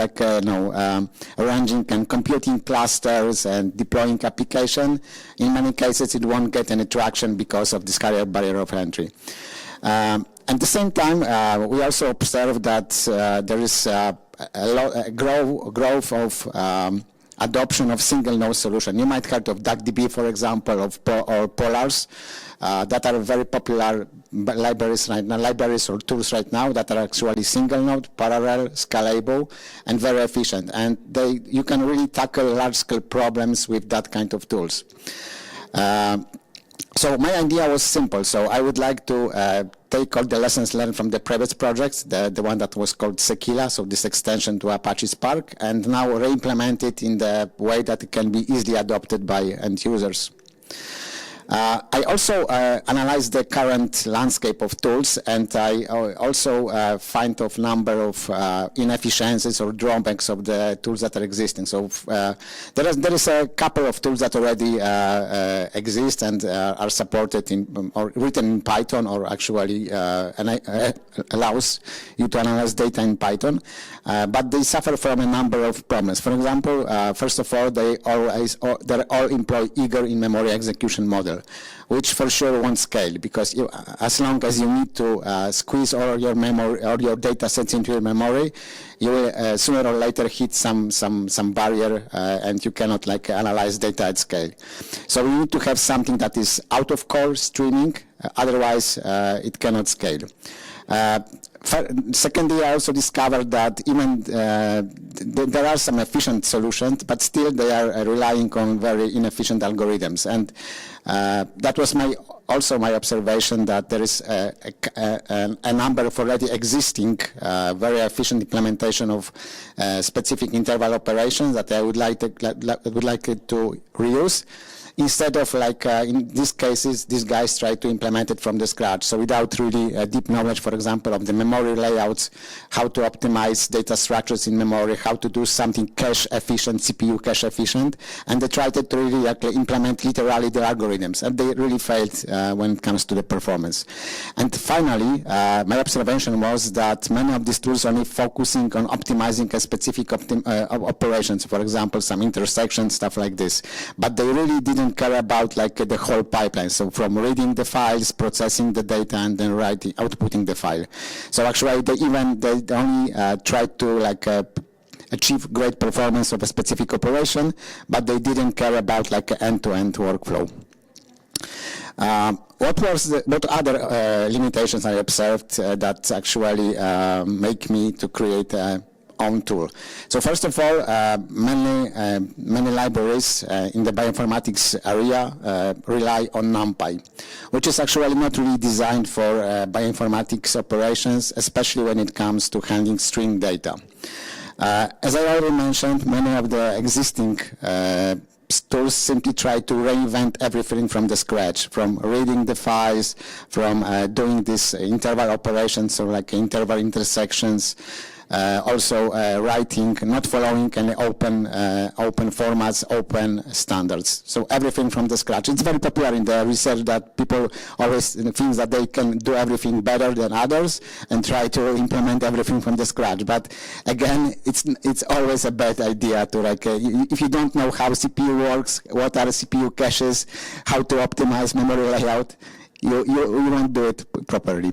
arranging and computing clusters and deploying application, in many cases it won't get any traction because of this higher barrier of entry. At the same time, we also observe that there is a growth of adoption of single node solution. You might have heard of DuckDB, for example, or Polars, that are very popular libraries right now, libraries or tools right now that are actually single node, parallel, scalable, and very efficient. And you can really tackle large-scale problems with that kind of tools. So my idea was simple. So I would like to take all the lessons learned from the previous projects, the one that was called Sequila, so this extension to Apache Spark, and now re-implement it in the way that it can be easily adopted by end users. I also analyzed the current landscape of tools, and I also find a number of inefficiencies or drawbacks of the tools that are existing. So there is a couple of tools that already exist and are supported or written in Python, or actually allows you to analyze data in Python, but they suffer from a number of problems. For example, first of all, they all employ eager in-memory execution model, which for sure won't scale, because as long as you need to squeeze all your memory or your data sets into your memory, you will sooner or later hit some barrier, and you cannot analyze data at scale. So we need to have something that is out of core streaming, otherwise it cannot scale. Secondly, I also discovered that even there are some efficient solutions, but still they are relying on very inefficient algorithms. And that was also my observation, that there is a number of already existing very efficient implementation of specific interval operations that I would like to reuse. Instead of in these cases, these guys try to implement it from the scratch. So without really deep knowledge, for example, of the memory layouts, how to optimize data structures in memory, how to do something cache efficient, CPU cache efficient, and they tried to really implement literally the algorithms, and they really failed when it comes to the performance. And finally, my observation was that many of these tools are only focusing on optimizing a specific operations, for example, some intersections, stuff like this, but they really didn't care about the whole pipeline. So from reading the files, processing the data, and then outputting the file. So actually, they only tried to achieve great performance of a specific operation, but they didn't care about end-to-end workflow. What other limitations I observed that actually make me to create a own tool? So first of all, many libraries in the bioinformatics area rely on NumPy, which is actually not really designed for bioinformatics operations, especially when it comes to handling string data. As I already mentioned, many of the existing tools simply try to reinvent everything from the scratch, from reading the files, from doing these interval operations, or like interval intersections, also writing, not following any open formats, open standards. So everything from the scratch. It's very popular in the research that people always think that they can do everything better than others and try to implement everything from the scratch. But again, it's always a bad idea to if you don't know how CPU works, what are CPU caches, how to optimize memory layout, you won't do it properly.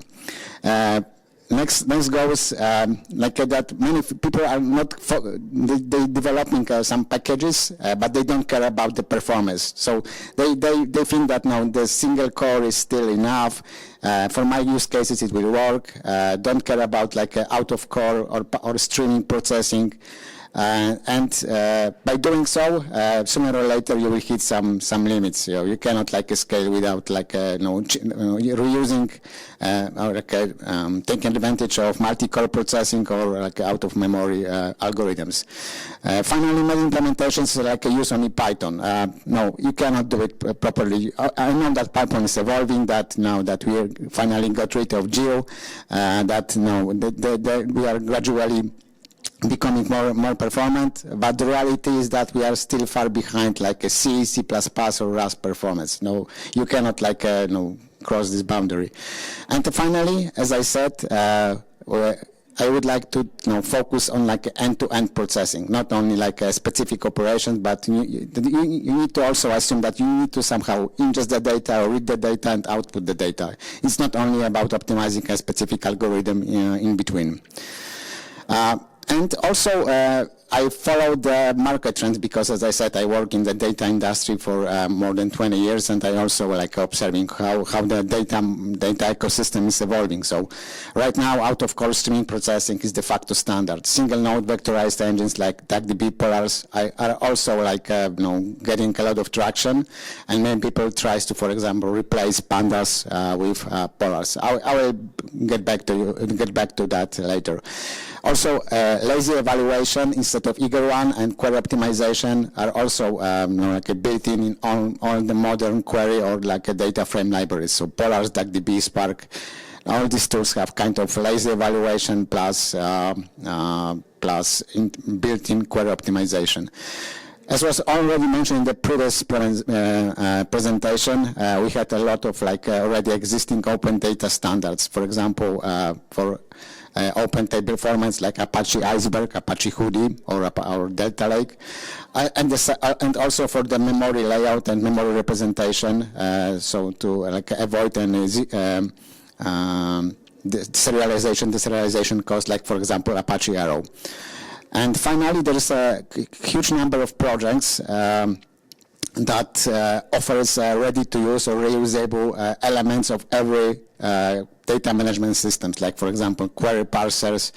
Next goes that many people are not they developing some packages, but they don't care about the performance. So they think that now the single core is still enough. For my use cases, it will work. Don't care about out of core or streaming processing. By doing so, sooner or later you will hit some limits. You cannot scale without reusing or taking advantage of multi-core processing or out of memory algorithms. Finally, many implementations use only Python. No, you cannot do it properly. I know that Python is evolving. That now that we finally got rid of Geo, that now we are gradually becoming more performant, but the reality is that we are still far behind a C, C++, or Rust performance. No, you cannot cross this boundary. And finally, as I said, I would like to focus on end-to-end processing, not only specific operations, but you need to also assume that you need to somehow ingest the data or read the data and output the data. It's not only about optimizing a specific algorithm in between. And also, I follow the market trends because, as I said, I work in the data industry for more than 20 years, and I also observing how the data ecosystem is evolving. So, right now, out-of-core streaming processing is de facto standard. Single-node vectorized engines like DuckDB, Polars are also getting a lot of traction, and many people tries to, for example, replace Pandas with Polars. I will get back to that later. Also, lazy evaluation instead of eager one and query optimization are also built in all the modern query or data frame libraries. So Polars, DuckDB, Spark, all these tools have kind of lazy evaluation plus built-in query optimization. As was already mentioned in the previous presentation, we had a lot of already existing open data standards. For example, for open table formats like Apache Iceberg, Apache Hudi, or Delta Lake, and also for the memory layout and memory representation, so to avoid any deserialization cost, like for example Apache Arrow. And finally, there is a huge number of projects that offers ready-to-use or reusable elements of every data management systems, like, for example, query parsers,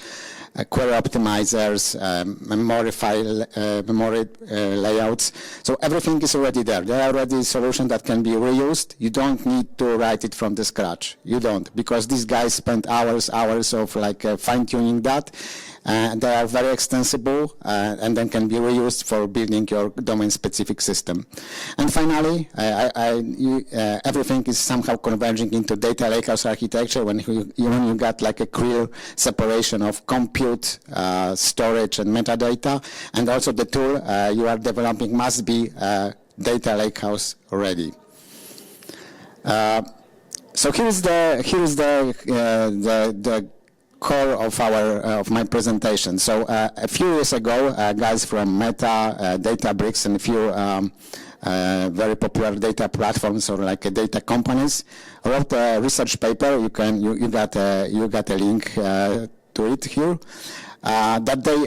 query optimizers, memory layouts. So everything is already there. There are already solutions that can be reused. You don't need to write it from the scratch. You don't, because these guys spend hours of fine-tuning that. They are very extensible and then can be reused for building your domain-specific system. And finally, everything is somehow converging into data lakehouse architecture when you got a clear separation of compute, storage, and metadata. And also the tool you are developing must be data lakehouse ready. So here's the core of my presentation. So a few years ago, guys from Meta, Databricks, and a few very popular data platforms or data companies wrote a research paper. You got a link to to it here. That they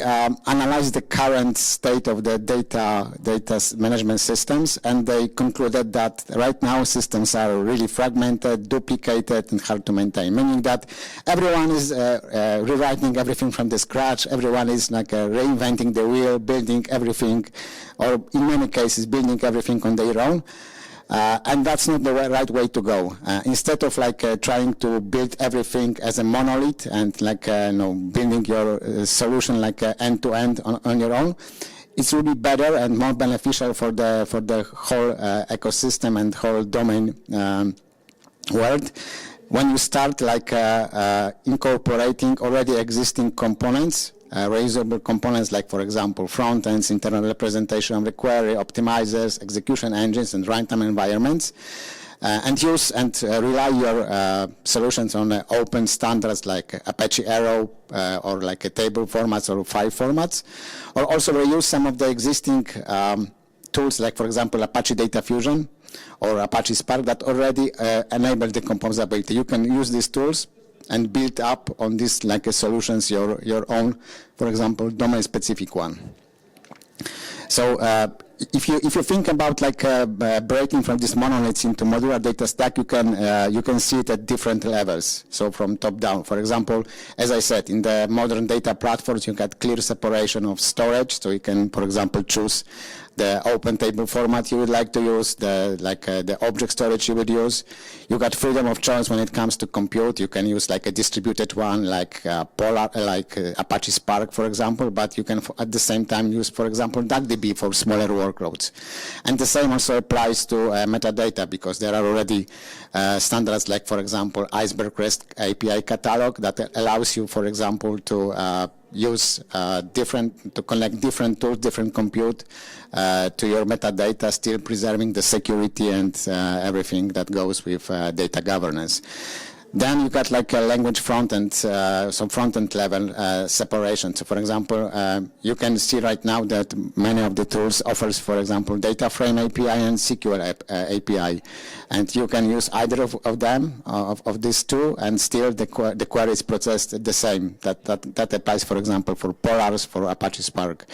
analyze the current state of the data management systems, and they concluded that right now systems are really fragmented, duplicated, and hard to maintain, meaning that everyone is rewriting everything from the scratch, everyone is like reinventing the wheel, building everything, or in many cases building everything on their own. And that's not the right way to go. Instead of trying to build everything as a monolith and building your solution end to end on your own, it's really better and more beneficial for the whole ecosystem and whole domain world when you start incorporating already existing components. Reusable components like, for example, front ends, internal representation of the query, optimizers, execution engines, and runtime environments, and use and rely your solutions on open standards like Apache Arrow or like a table formats or file formats, or also reuse some of the existing tools like, for example, Apache Data Fusion or Apache Spark that already enable the composability. You can use these tools and build up on this solutions your own, for example, domain-specific one. So if you think about breaking from these monoliths into modular data stack, you can see it at different levels. So from top down, for example, as I said, in the modern data platforms, you got clear separation of storage. So you can, for example, choose the open table format you would like to use, the object storage you would use. You got freedom of choice when it comes to compute. You can use a distributed one like Polar, Apache Spark, for example, but you can at the same time use, for example, DuckDB for smaller workloads. And the same also applies to metadata, because there are already standards like, for example, Iceberg REST API catalog that allows you, for example, to use to connect different tools, different compute to your metadata, still preserving the security and everything that goes with data governance. Then you got a language front-end, some front-end level separation. So for example, you can see right now that many of the tools offers, for example, data frame API and SQL API. And you can use either of them, of these two, and still the query is processed the same. That applies, for example, for Polars, for Apache Spark.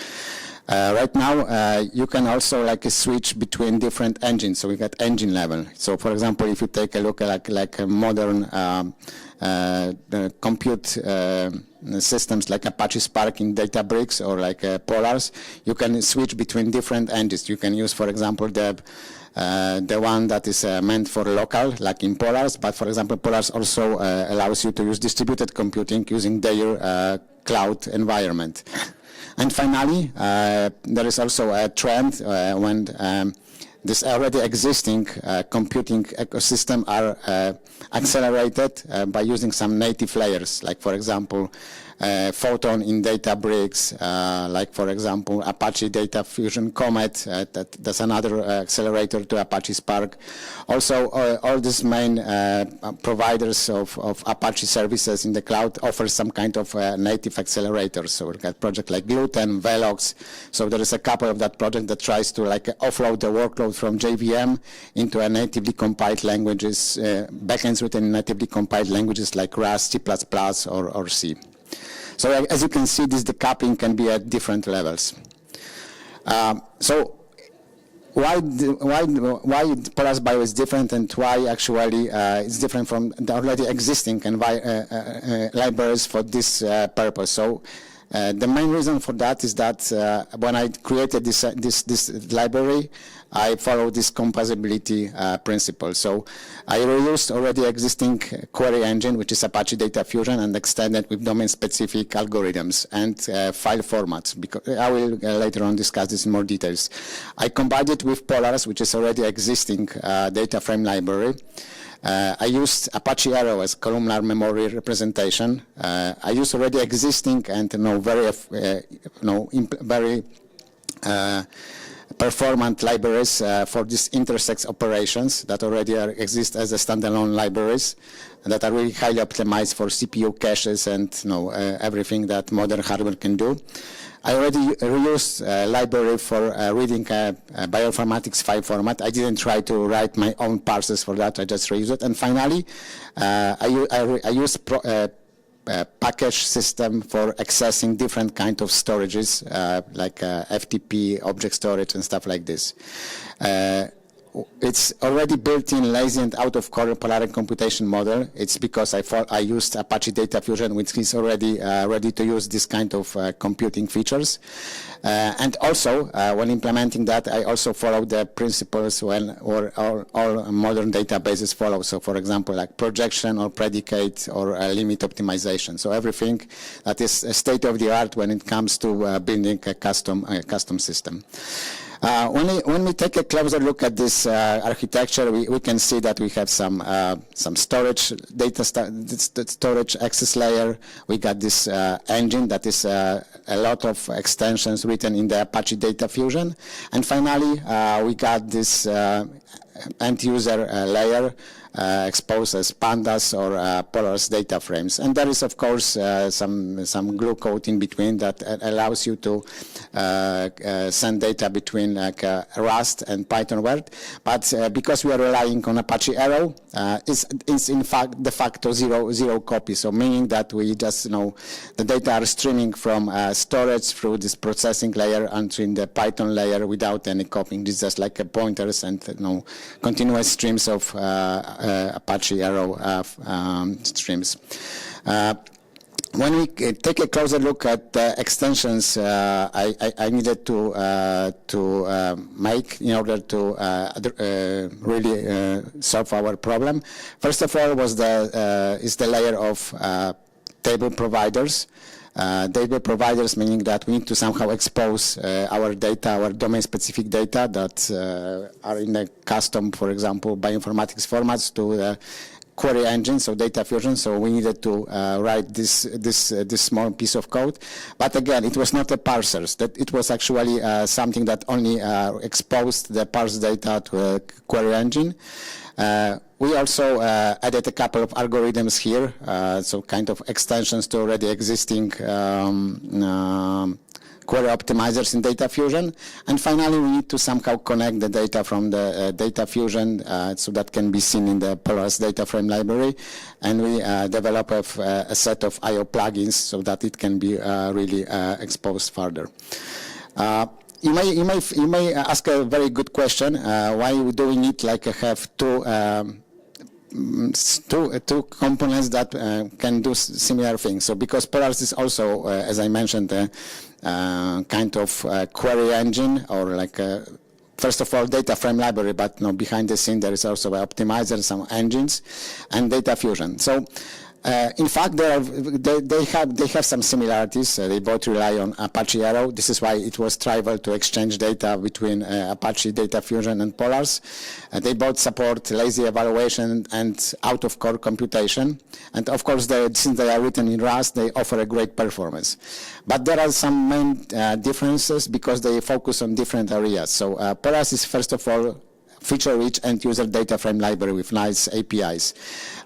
Right now, you can also switch between different engines. So we got engine level. So for example, if you take a look at a modern compute systems like Apache Spark in Databricks or Polars, you can switch between different engines. You can use, for example, the one that is meant for local, like in Polars, but for example, Polars also allows you to use distributed computing using their cloud environment. And finally, there is also a trend when this already existing computing ecosystem are accelerated by using some native layers, like for example, Photon in Databricks, like for example, Apache Data Fusion Comet, that's another accelerator to Apache Spark. Also, all these main providers of Apache services in the cloud offer some kind of native accelerators. So we've got projects like Gluten, Velox. So there is a couple of that project that tries to offload the workload from JVM into a natively compiled languages, backends written in natively compiled languages like Rust, C++, or C. So as you can see, this decoupling can be at different levels. So why Polars Bio is different, and why actually it's different from the already existing libraries for this purpose? So the main reason for that is that when I created this library, I followed this composability principle. So I reused already existing query engine, which is Apache Data Fusion, and extended with domain-specific algorithms and file formats. Because I will later on discuss this in more details. I combined it with Polars, which is already existing data frame library. I used Apache Arrow as columnar memory representation. I used already existing and very performant libraries for these intersex operations that already exist as a standalone libraries that are really highly optimized for CPU caches and everything that modern hardware can do. I already reused a library for reading a bioinformatics file format. I didn't try to write my own parsers for that. I just reused it. And finally, I used package system for accessing different kind of storages, like FTP, object storage, and stuff like this. It's already built in lazy and out-of-core polaric computation model. It's because I used Apache Data Fusion, which is already ready to use this kind of computing features. And also, when implementing that, I also follow the principles when all modern databases follow. So, for example, like projection or predicate or limit optimization. So everything that is state-of-the-art when it comes to building a custom system. When we take a closer look at this architecture, we can see that we have some storage storage access layer. We got this engine that is a lot of extensions written in the Apache Data Fusion, and finally we got this end user layer exposed as pandas or Polaris data frames. And there is, of course, some glue code in between that allows you to send data between like Rust and Python word. But because we are relying on Apache Arrow, it's in fact de facto zero copy. So meaning that we just, the data are streaming from storage through this processing layer onto the Python layer without any copying. It's just like a pointers and continuous streams of Apache Arrow streams. When we take a closer look at the extensions I needed to make in order to really solve our problem, first of all is the layer of table providers. Data providers, meaning that we need to somehow expose our data, our domain-specific data that are in a custom, for example, bioinformatics formats to the query engine, so Data Fusion. So we needed to write this small piece of code. But again, it was not a parser. That it was actually something that only exposed the parsed data to a query engine. We also added a couple of algorithms here, so kind of extensions to already existing query optimizers in Data Fusion. And finally, we need to somehow connect the data from the Data Fusion so that can be seen in the Polaris data frame library. And we develop a set of I/O plugins so that it can be really exposed further. You may ask a very good question. Why do we need have two components that can do similar things? So because Polaris is also, as I mentioned, kind of query engine or first of all, data frame library, but behind the scene there is also an optimizer, some engines, and Data Fusion. So. In fact, they have some similarities. They both rely on Apache Arrow. This is why it was trivial to exchange data between Apache Data Fusion and Polaris. They both support lazy evaluation and out-of-core computation. And of course, since they are written in Rust, they offer a great performance. But there are some main differences because they focus on different areas. So Polaris is, first of all, feature-rich end-user data frame library with nice APIs.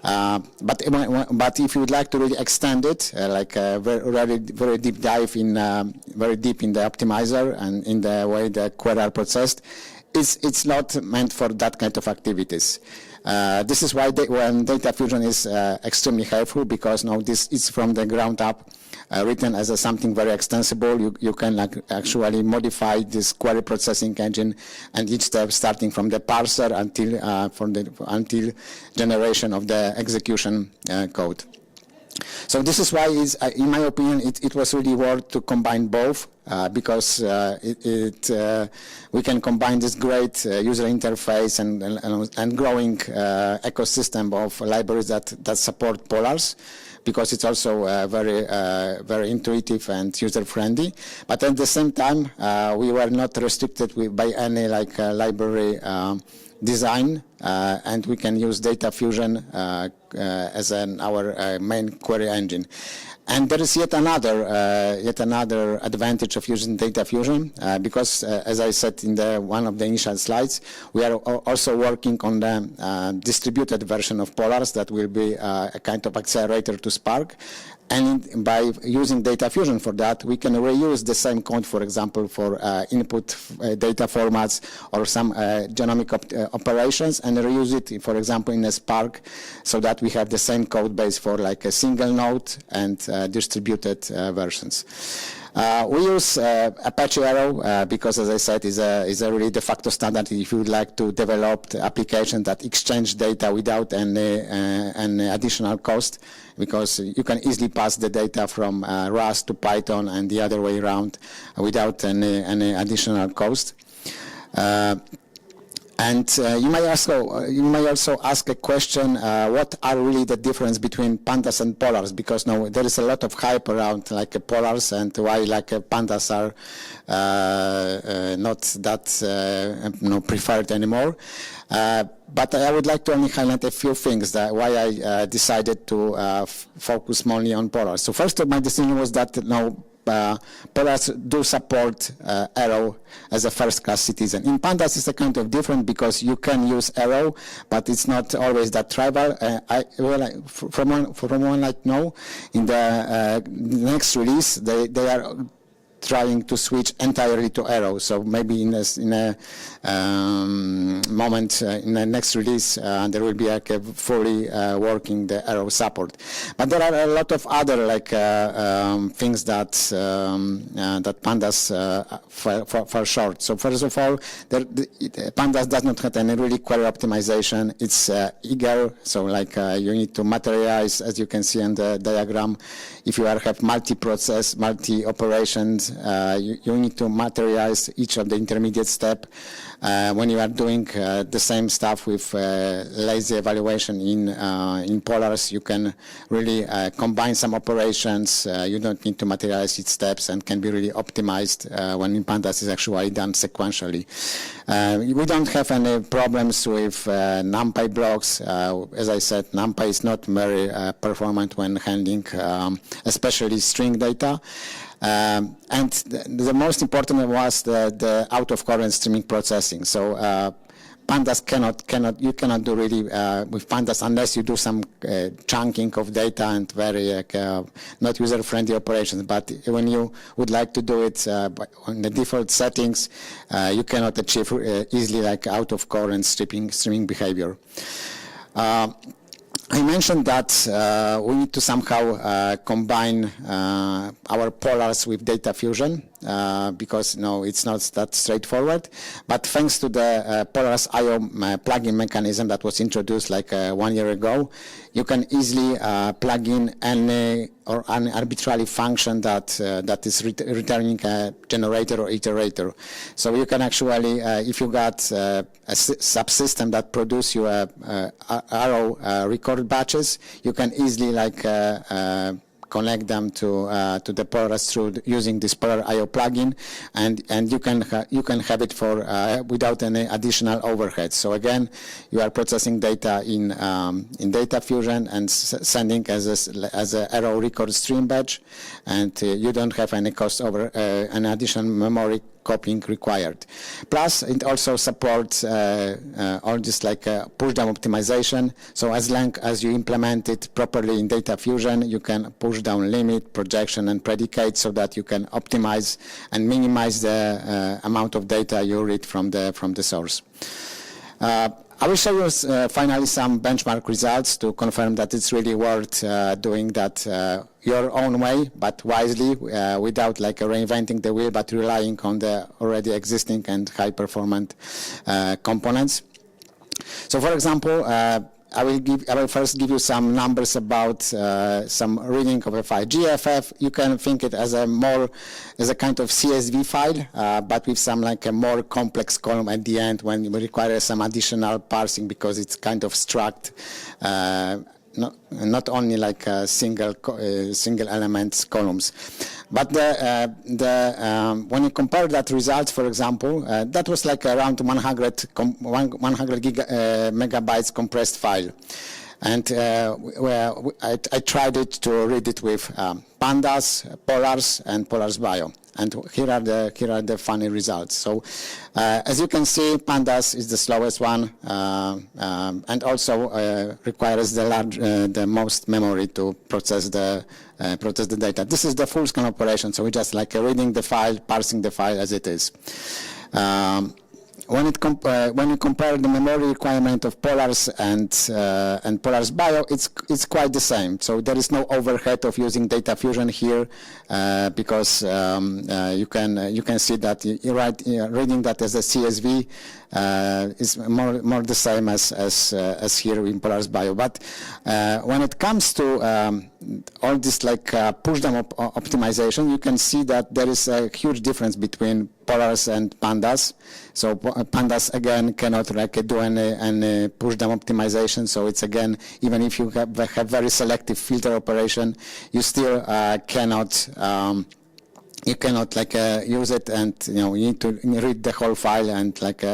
But if you would like to really extend it, very deep dive in very deep in the optimizer and in the way the queries are processed, it's not meant for that kind of activities. This is why when Data Fusion is extremely helpful, because now this is from the ground up. Written as something very extensible. You can actually modify this query processing engine and each step starting from the parser until generation of the execution code. So this is why, in my opinion, it was really worth to combine both because we can combine this great user interface and growing ecosystem of libraries that support Polaris, because it's also very intuitive and user-friendly. But at the same time, we were not restricted by any library design, and we can use Data Fusion as our main query engine. And there is yet another advantage advantage of using data fusion because, as I said in one of the initial slides, we are also working on the distributed version of Polars that will be a kind of accelerator to Spark. And by using data fusion for that, we can reuse the same code, for example, for input data formats or some genomic operations, and reuse it, for example, in a Spark, so that we have the same code base for like a single node and distributed versions. We use Apache Arrow because, as I said, is a really de facto standard if you would like to develop applications that exchange data without any additional cost, because you can easily pass the data from Rust to Python and the other way around without any additional cost. And you may also ask a question, what are really the difference between pandas and polars? Because now there is a lot of hype around like polars and why like pandas are not that preferred anymore. But I would like to only highlight a few things that why I decided to focus mainly on polars. So first, my decision was that polars do support Arrow as a first-class citizen. In pandas, it's a kind of different because you can use Arrow, but it's not always that trivial. From what I know, in the next release, they are trying to switch entirely to Arrow. So maybe in a moment in the next release, there will be like a fully working the Arrow support. But there are a lot of other like things that pandas fall short. So first of all, pandas does not have any really query optimization. It's eager, so like you need to materialize, as you can see on the diagram. If you have multi-process, multi-operations, you need to materialize each of the intermediate step. When you are doing the same stuff with lazy evaluation in Polars, you can really combine some operations. You don't need to materialize each steps and can be really optimized when in Pandas is actually done sequentially. We don't have any problems with NumPy blocks. As I said, NumPy is not very performant when handling especially string data. And the most important was the out-of-current streaming processing. So pandas you cannot do really with pandas unless you do some chunking of data and very not user-friendly operations. But when you would like to do it on the default settings, you cannot achieve easily like out-of-current streaming behavior. I mentioned that we need to somehow combine our polars with data fusion because it's not that straightforward. But thanks to the Polars IO plugin mechanism that was introduced like 1 year ago, you can easily plug in any or an arbitrary function that is returning a generator or iterator. So you can actually, if you got a subsystem that produce you arrow record batches, you can easily like connect them to the Polars through using this Polar IO plugin, and you can have it for without any additional overhead. So again, you are processing data in data fusion and sending as a arrow record stream batch, and you don't have any cost over an additional memory copying required. Plus, it also supports all this like push down optimization. So as long as you implement it properly in data fusion, you can push down limit, projection, and predicate so that you can optimize and minimize the amount of data you read from the source. I will show you finally some benchmark results to confirm that it's really worth doing that your own way, but wisely, without like reinventing the wheel, but relying on the already existing and high-performant components. So, for example, I will first give you some numbers about some reading of a file. GFF, you can think it as a kind of CSV file, but with some like a more complex column at the end when you require some additional parsing because it's kind of struct, not only like single elements columns. But when you compare that results, for example, that was like around 100 megabytes compressed file. And I tried it to read it with Pandas, Polars, and Polars Bio. And here are the funny results. So as you can see, pandas is the slowest one, and also requires the most memory to process the data. This is the full scan operation, so we just like reading the file, parsing the file as it is. When you compare the memory requirement of Polars and Polars Bio, it's quite the same. So there is no overhead of using data fusion here, because you can see that reading that as a CSV is more the same as here in Polars Bio. But when it comes to all this like push-down optimization, you can see that there is a huge difference between Polars and pandas. So pandas again cannot like do any push-down optimization. So it's again, even if you have very selective filter operation, you still cannot like use it, and you need to read the whole file and like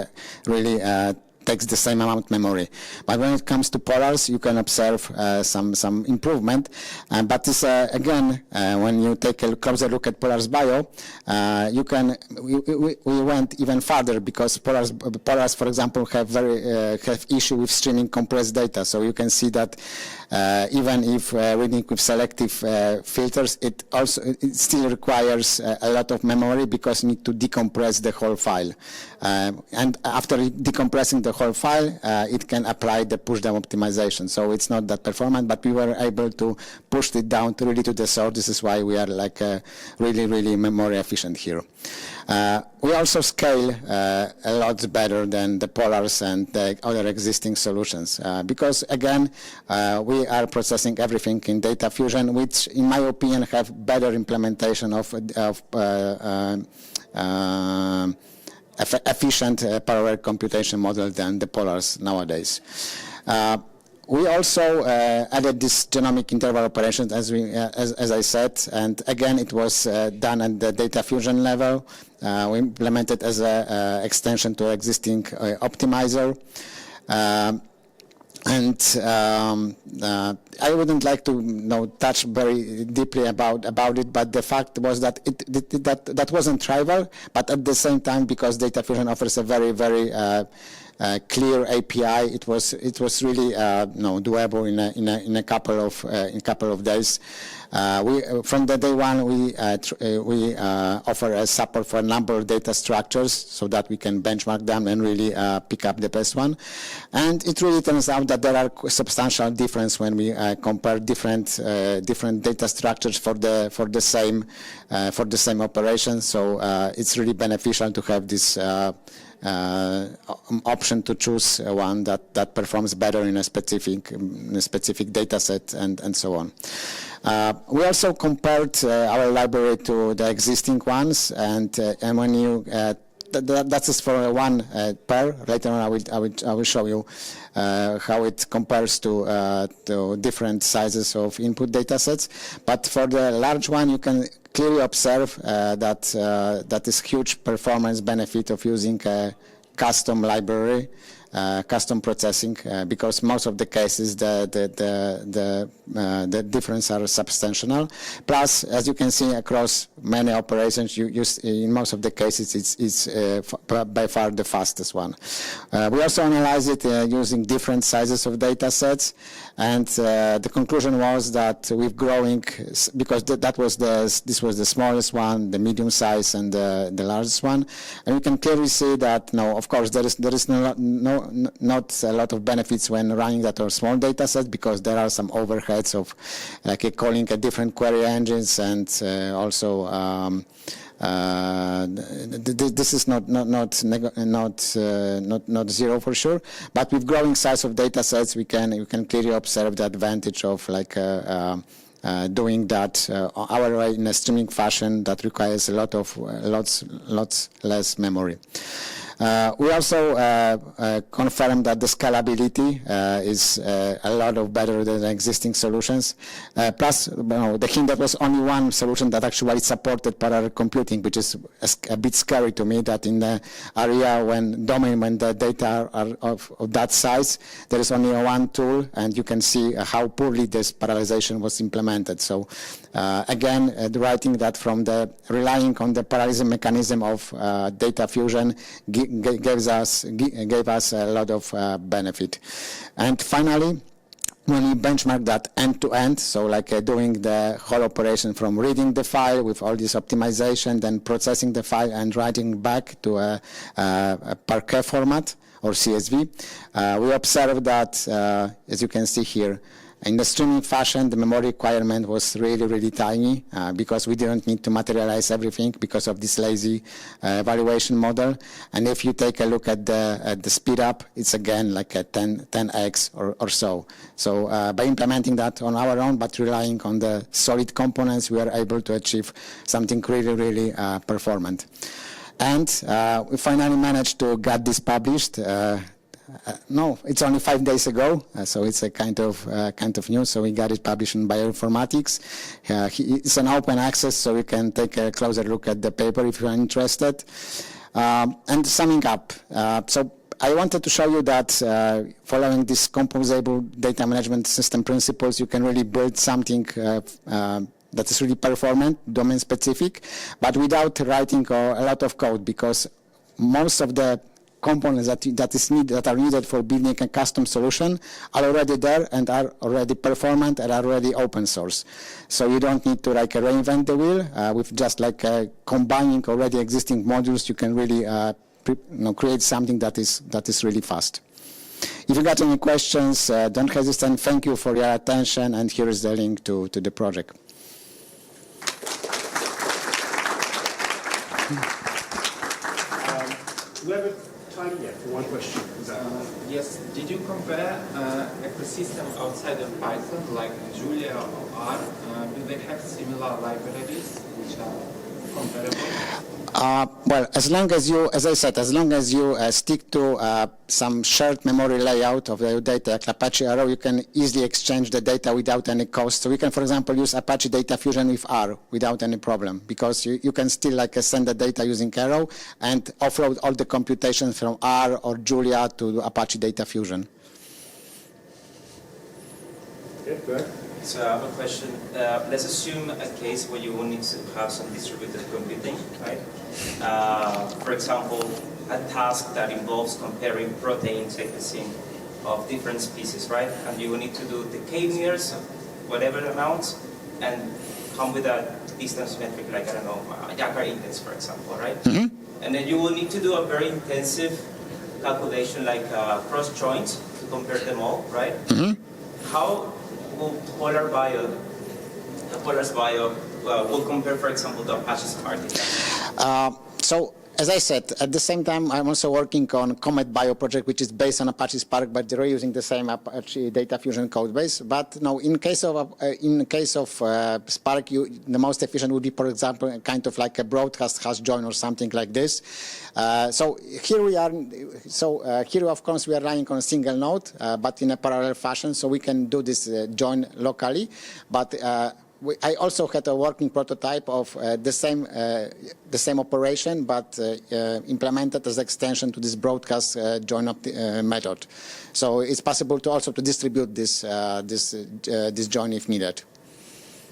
really takes the same amount of memory. But when it comes to Polars, you can observe some improvement. But this again, when you take a closer look at Polars Bio, we went even further, because Polars, for example, have issue with streaming compressed data. So you can see that even if reading with selective filters, it still requires a lot of memory, because you need to decompress the whole file. And after decompressing the whole file, it can apply the push-down optimization. So it's not that performant, but we were able to push it down really to the source. This is why we are like really memory efficient here. We also scale a lot better than the Polars and the other existing solutions, because again, we are processing everything in data fusion, which in my opinion have better implementation of efficient parallel computation model than the Polars nowadays. We also added this genomic interval operations, as I said, and again it was done at the data fusion level. We implemented as an extension to existing optimizer. I wouldn't like to touch very deeply about it, but the fact was that that wasn't trivial, but at the same time, because data fusion offers a very clear API, it was really doable in a couple of days. From the day one, we offer a support for a number of data structures, so that we can benchmark them and really pick up the best one. And it really turns out that there are substantial difference when we compare different data structures for the same operation. So it's really beneficial to have this option to choose one that performs better in a specific data set and so on. We also compared our library to the existing ones, and when you that's just for one pair. Later on, I will show you how it compares to different sizes of input data sets. But for the large one, you can clearly observe that is huge performance benefit of using a custom library, custom processing, because most of the cases the difference are substantial. Plus, as you can see across many operations, you use in most of the cases it's by far the fastest one. We also analyze it using different sizes of data sets, and the conclusion was that with growing, because this was the smallest one, the medium size, and the largest one, and you can clearly see that of course there is not a lot of benefits when running that on small data sets, because there are some overheads of like calling a different query engines, and also this is not zero for sure. But with growing size of data sets, you can clearly observe the advantage of like doing that our way in a streaming fashion that requires lots less memory. We also confirmed that the scalability is a lot of better than the existing solutions. Plus, the hint that was only one solution that actually supported parallel computing, which is a bit scary to me, that in the area when the data are of that size, there is only one tool, and you can see how poorly this parallelization was implemented. So again, writing that from the relying on the parallelism mechanism of data fusion gave us a lot of benefit. And finally, when we benchmark that end-to-end, so like doing the whole operation from reading the file with all this optimization, then processing the file and writing back to a Parquet format or CSV, we observed that, as you can see here, in the streaming fashion, the memory requirement was really, really tiny because we didn't need to materialize everything because of this lazy evaluation model. And if you take a look at the speed up, it's again like a 10x or so. So by implementing that on our own, but relying on the solid components, we are able to achieve something really, really performant. And we finally managed to get this published. No, it's only 5 days ago, so it's a kind of news. So we got it published in Bioinformatics. It's an open access, so you can take a closer look at the paper if you are interested. And summing up, so I wanted to show you that following this composable data management system principles, you can really build something that is really performant, domain specific, but without writing a lot of code, because most of the components that are needed for building a custom solution are already there and are already performant and are already open source. So you don't need to like reinvent the wheel. With just like combining already existing modules, you can really create something that is really fast. If you got any questions, don't hesitate. Thank you for your attention, and here is the link to the project. We have time yet for one question. Yes, did you compare ecosystem outside of Python, like Julia or R? Do they have similar libraries which are comparable? Well, as long as you, as I said, as long as you stick to some shared memory layout of the data, like Apache Arrow, you can easily exchange the data without any cost. So we can, for example, use Apache Data Fusion with R without any problem, because you can still like send the data using Arrow and offload all the computations from R or Julia to Apache Data Fusion. Okay, go ahead. So I have a question. Let's assume a case where you will need to have some distributed computing, right? For example, a task that involves comparing protein sequencing of different species, right? And you will need to do the k-meters of whatever amount and come with a distance metric, like, I don't know, Yakar index, for example, right? Mm-hmm. And then you will need to do a very intensive calculation, like cross joint, to compare them all, right? Mm-hmm. How will Polar Bio will compare, for example, to Apache Spark? So, as I said, at the same time, I'm also working on Comet Bio project, which is based on Apache Spark, but they're using the same Apache Data Fusion code base. But no, in case of Spark, the most efficient would be, for example, kind of like a broadcast hash join or something like this. So here we are. So here, of course, we are running on a single node, but in a parallel fashion. So we can do this join locally, but I also had a working prototype of the same operation, but implemented as extension to this broadcast join method. So it's possible to also to distribute this join if needed.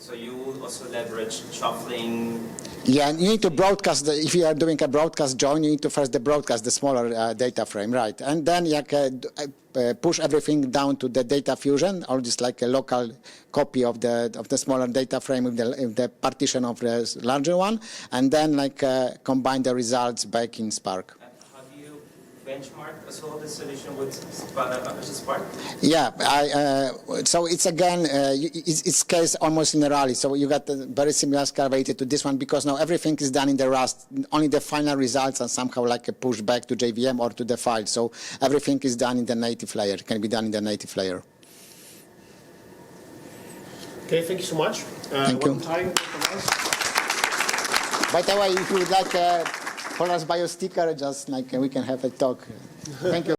So you will also leverage shuffling. Yeah, you need to broadcast. If you are doing a broadcast join, you need to first broadcast the smaller data frame, right? And then you can push everything down to the data fusion, or just like a local copy of the smaller data frame with the partition of the larger one, and then like combine the results back in Spark. Benchmark as well the solution with Spark? Yeah, so it's again, it's case almost in a rally. So you got a very similar scalability to this one, because now everything is done in the Rust. Only the final results are somehow like a push back to JVM or to the file. So everything is done in the native layer, can be done in the native layer. Okay, thank you so much. Thank you. Time. By the way, if you would like for us bio sticker, just like we can have a talk. Thank you.